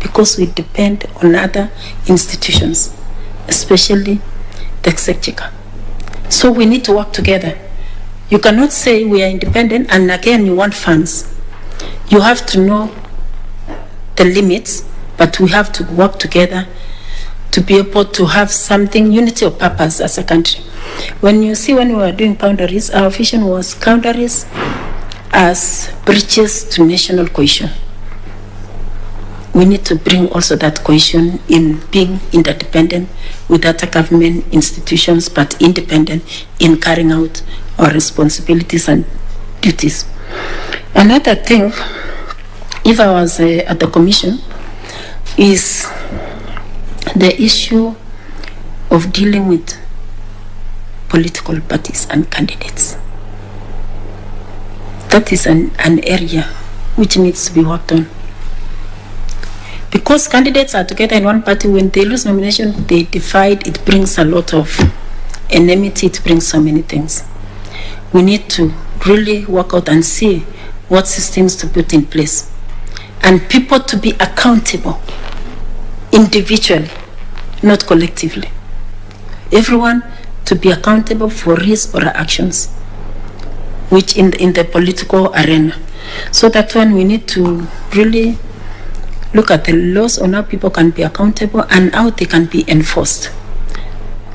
because we depend on other institutions, especially the executive. So we need to work together. You cannot say we are independent and again you want funds. You have to know the limits, but we have to work together to be able to have something, unity of purpose as a country. When we were doing boundaries, our vision was boundaries as bridges to national cohesion. We need to bring also that cohesion in being interdependent with other government institutions, but independent in carrying out our responsibilities and duties. Another thing, if I was at the commission, is the issue of dealing with political parties and candidates. That is an area which needs to be worked on. Because candidates are together in one party, when they lose nomination, they divide. It brings a lot of enmity, it brings so many things. We need to really work out and see what systems to put in place. And people to be accountable individually, not collectively. Everyone to be accountable for his or her actions, which in the political arena. So that one, we need to really look at the laws on how people can be accountable and how they can be enforced.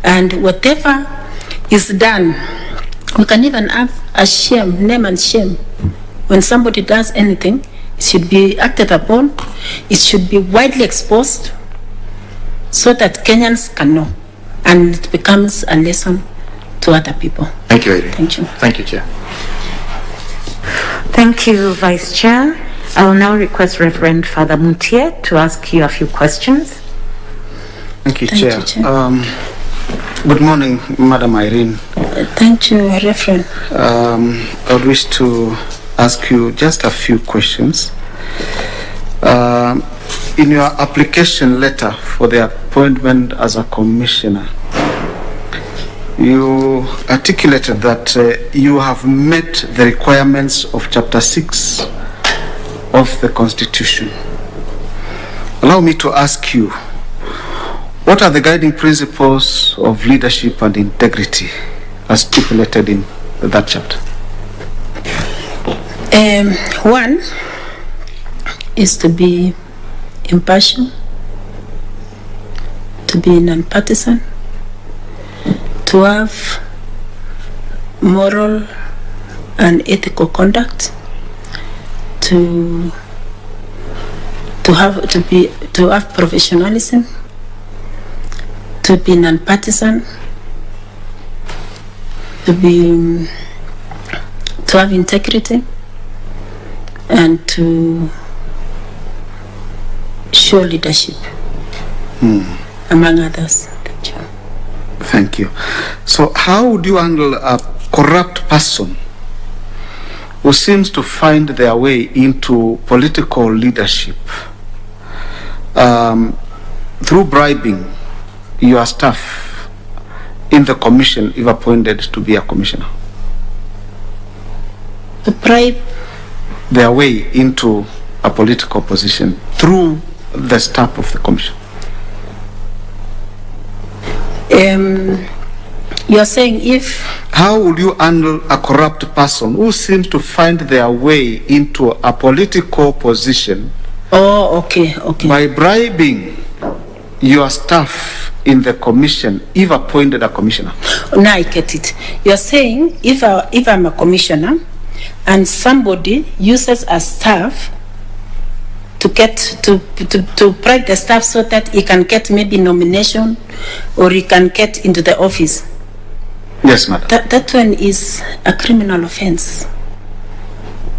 And whatever is done, we can even have a shame, name and shame. When somebody does anything, it should be acted upon, it should be widely exposed so that Kenyans can know, and it becomes a lesson to other people. Thank you, Irene. Thank you. Thank you, Chair. Thank you, Vice Chair. I will now request Reverend Father Mutier to ask you a few questions. Thank you, Thank Chair. you, Chair. Good morning, Madam Irene. Thank you, Reverend. I would wish to ask you just a few questions. In your application letter for the appointment as a commissioner, you articulated that you have met the requirements of Chapter 6 of the Constitution. Allow me to ask you, what are the guiding principles of leadership and integrity as stipulated in that chapter? One is to be impartial, to be non-partisan, to have moral and ethical conduct, to have professionalism, to be non-partisan, to have integrity, and to show leadership, among others. Thank you. Thank you. So how would you handle a corrupt person who seems to find their way into political leadership through bribing your staff in the commission if appointed to be a commissioner? To bribe their way into a political position through the staff of the commission. You are saying if... How would you handle a corrupt person who seems to find their way into a political position? Oh, okay. By bribing your staff in the commission if appointed a commissioner? Now I get it. You are saying if I'm a commissioner and somebody uses a staff to get to bribe the staff so that he can get maybe nomination or he can get into the office. Yes, madam. That one is a criminal offense.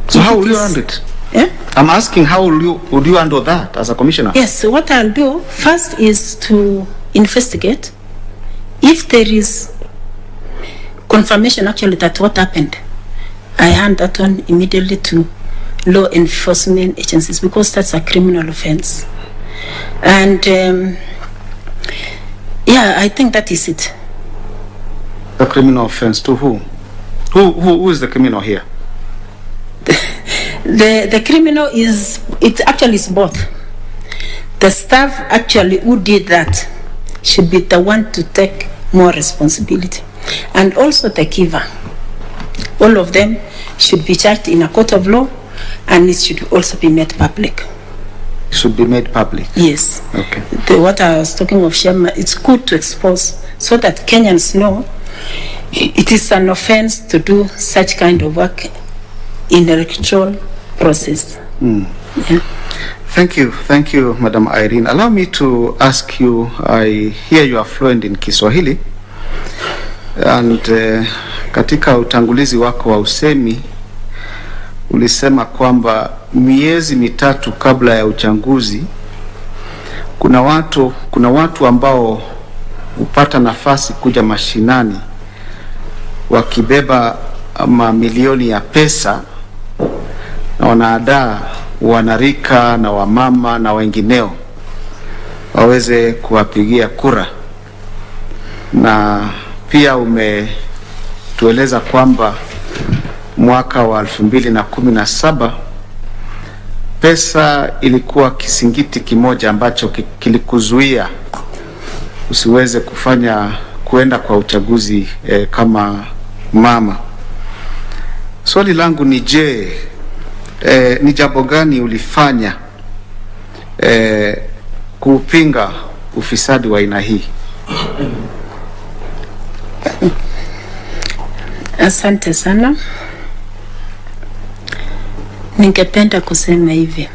So how will you handle it? Yeah? I'm asking how would you handle that as a commissioner? Yes, so what I'll do first is to investigate. If there is confirmation actually that what happened, I hand that one immediately to law enforcement agencies because that's a criminal offense. And yeah, I think that is it. A criminal offense to who? Who is the criminal here? The criminal is, it actually is both. The staff actually who did that should be the one to take more responsibility. And also the giver. All of them should be charged in a court of law and it should also be made public. Should be made public? Yes. Okay. What I was talking of, Shema, it's good to expose so that Kenyans know it is an offense to do such kind of work in the electoral process. Yeah. Thank you, Madam Irene. Allow me to ask you, I hear you are fluent in Kiswahili and katika utangulizi wako wa usemi ulisema kwamba miezi mitatu kabla ya uchaguzi kuna watu ambao hupata nafasi kuja mashinani wakibeba mamilioni ya pesa na wanaadaa wanarika na wamama na wengineo waweze kuwapigia kura, na pia umetueleza kwamba mwaka wa 2017 pesa ilikuwa kisingiti kimoja ambacho kilikuzuia usiweze kuenda kwa uchaguzi kama mama. Swali langu ni je, ni jambo gani ulifanya kupinga ufisadi wa aina hii? Asante sana. Ningependa kusema hivi.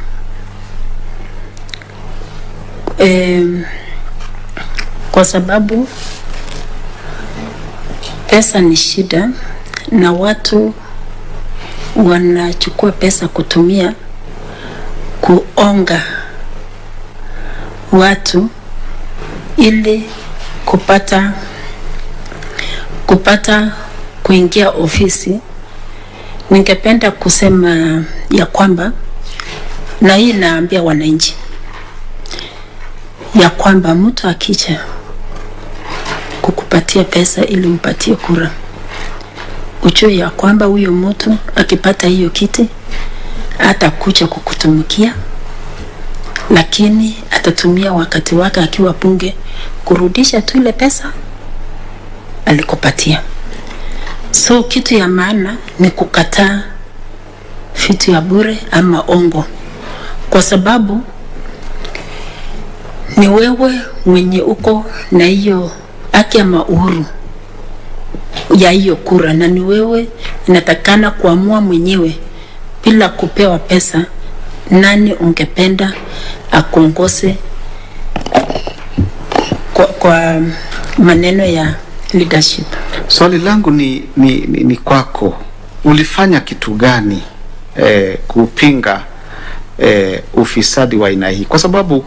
Kwa sababu pesa ni shida na watu wanachukua pesa kutumia kuonga watu ili kupata kuingia ofisi. Ningependa kusema ya kwamba, na hii naambia wananchi ya kwamba mtu akija kukupatia pesa ili mpatie kura, ujue ya kwamba huyo mtu akipata hiyo kiti atakuja kukutumikia, lakini atatumia wakati wake akiwa bunge kurudisha tu ile pesa alikupatia. So kitu ya maana ni kukataa vitu ya bure ama ongo, kwa sababu ni wewe mwenye uko na hiyo haki ama uhuru ya hiyo kura, na ni wewe inatakana kuamua mwenyewe bila kupewa pesa nani ungependa akuongoze kwa maneno ya leadership. Swali langu ni kwako, ulifanya kitu gani kupinga ufisadi wa aina hii? Kwa sababu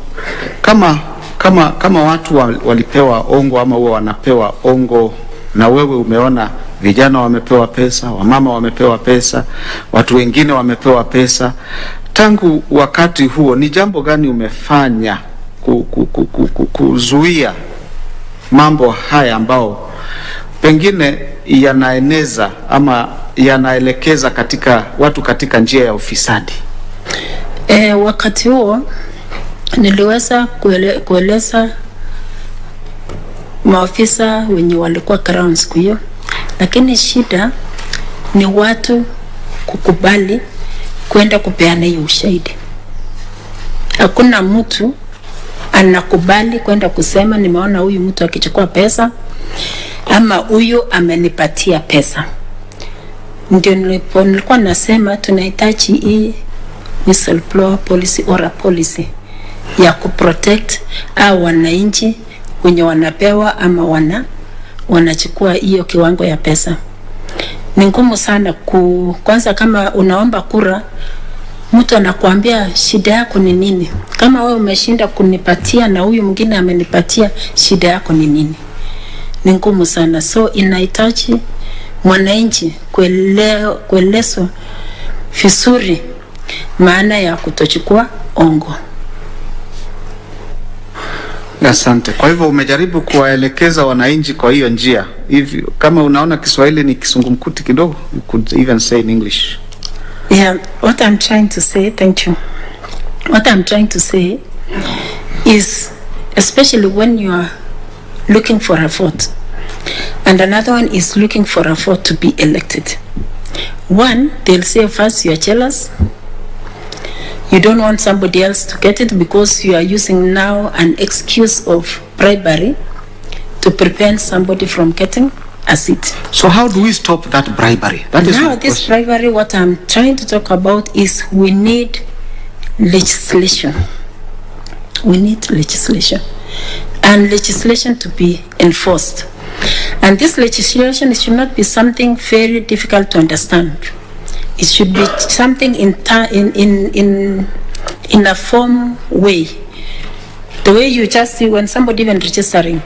kama watu walipewa ongo ama huwa wanapewa ongo, na wewe umeona vijana wamepewa pesa, wamama wamepewa pesa, watu wengine wamepewa pesa, tangu wakati huo ni jambo gani umefanya kuzuia mambo haya ambao pengine yanaeneza ama yanaelekeza watu katika njia ya ufisadi? Wakati huo niliweza kueleza maafisa wenye walikuwa ground siku hiyo, lakini shida ni watu kukubali kwenda kupeana hiyo ushahidi. Hakuna mtu anakubali kwenda kusema nimeona huyu mtu akichukua pesa ama huyu amenipatia pesa. Ndio nilikuwa nasema tunahitaji hii whistleblower policy or policy ya kuprotect au wananchi wenye wanapewa ama wanachukua hiyo kiwango ya pesa. Ni ngumu sana kwanza kama unaomba kura, mtu anakuambia shida yako ni nini? Kama wewe umeshinda kunipatia na huyu mwingine amenipatia, shida yako ni nini? Ni ngumu sana. So inahitaji mwananchi kuelezwa vizuri maana ya kutochukua ongo. Asante. Kwa hivyo umejaribu kuwaelekeza wananchi kwa hiyo njia. Hivi kama unaona Kiswahili ni kisungumkuti kidogo, you could even say in English. Yeah, what I'm trying to say, thank you. What I'm trying to say is, especially when you are looking for a vote, and another one is looking for a vote to be elected. One, they'll say first you are jealous. You don't want somebody else to get it because you are using now an excuse of bribery to prevent somebody from getting a seat. So how do we stop that bribery? That is now this bribery, what I'm trying to talk about is we need legislation. We need legislation. And legislation to be enforced. And this legislation should not be something very difficult to understand. It should be something in a form way. The way you just see when somebody even registering,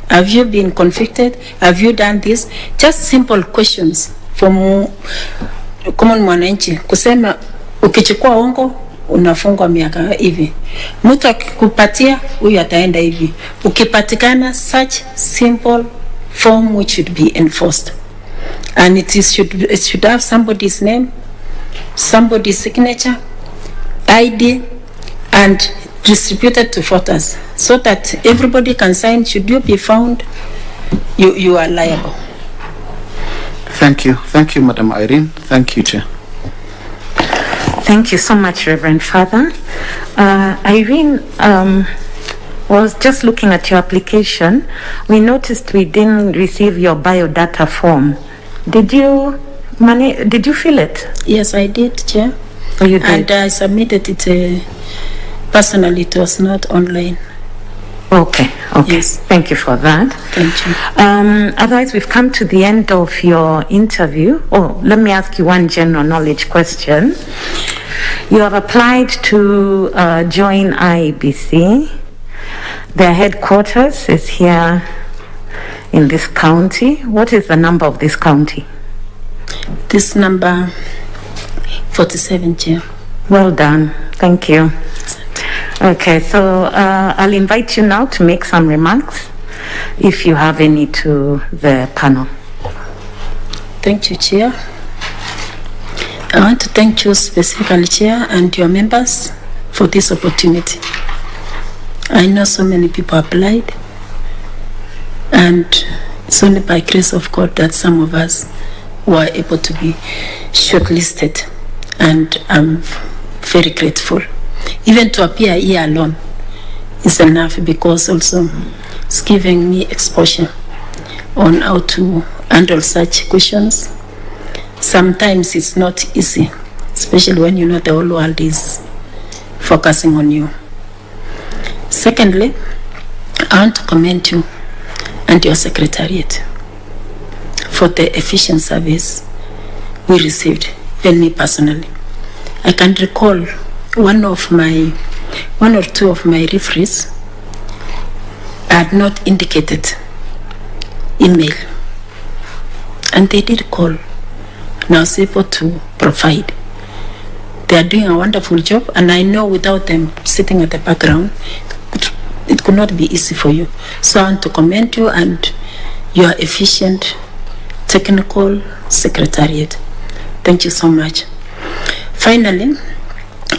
have you been convicted? Have you done this? Just simple questions from common mwananchi. Kusema ukichukua hongo unafungwa miaka hivi. Mtu akikupatia huyu ataenda hivi. Ukipatikana, such simple form which should be enforced. And it should have somebody's name, somebody's signature, ID, and distributed to voters so that everybody can sign. Should you be found, you are liable. Thank you, Madam Irene. Thank you, Chair. Thank you so much, Reverend Father. Irene, was just looking at your application. We noticed we didn't receive your biodata form. Did you fill it? Yes, I did, Chair. Oh, you did? And I submitted it personally. It was not online. Okay. Yes. Thank you for that. Thank you. Otherwise, we've come to the end of your interview. Oh, let me ask you one general knowledge question. You have applied to join IEBC. Their headquarters is here in this county. What is the number of this county? This number 47, Chair. Well done. Thank you. Okay, so I'll invite you now to make some remarks, if you have any, to the panel. Thank you, Chair. I want to thank you specifically, Chair, and your members for this opportunity. I know so many people applied, and it's only by grace of God that some of us were able to be shortlisted, and I'm very grateful. Even to appear here alone is enough, because also it's giving me exposure on how to handle such questions. Sometimes it's not easy, especially when you know the whole world is focusing on you. Secondly, I want to commend you and your secretariat for the efficient service we received, even me personally. I can recall one or two of my referees had not indicated email, and they did call, and I was able to provide. They are doing a wonderful job, and I know without them sitting at the background, it could not be easy for you. So I want to commend you and your efficient technical secretariat. Thank you so much. Finally,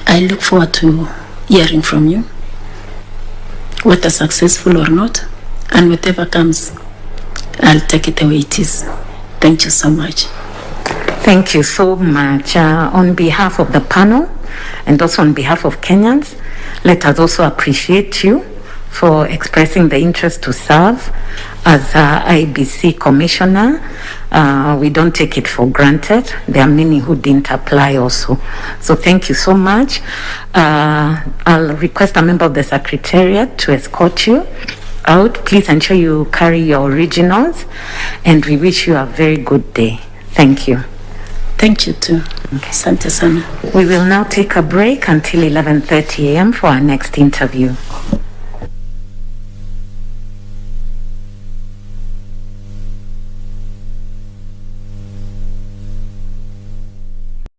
I look forward to hearing from you, whether successful or not, and whatever comes, I'll take it the way it is. Thank you so much. Thank you so much. On behalf of the panel and also on behalf of Kenyans, let us also appreciate you for expressing the interest to serve as IEBC Commissioner. We don't take it for granted. There are many who didn't apply also. So thank you so much. I'll request a member of the Secretariat to escort you out. Please ensure you carry your originals, and we wish you a very good day. Thank you. Thank you too. Okay. Asante sana. We will now take a break until 11:30 a.m. for our next interview.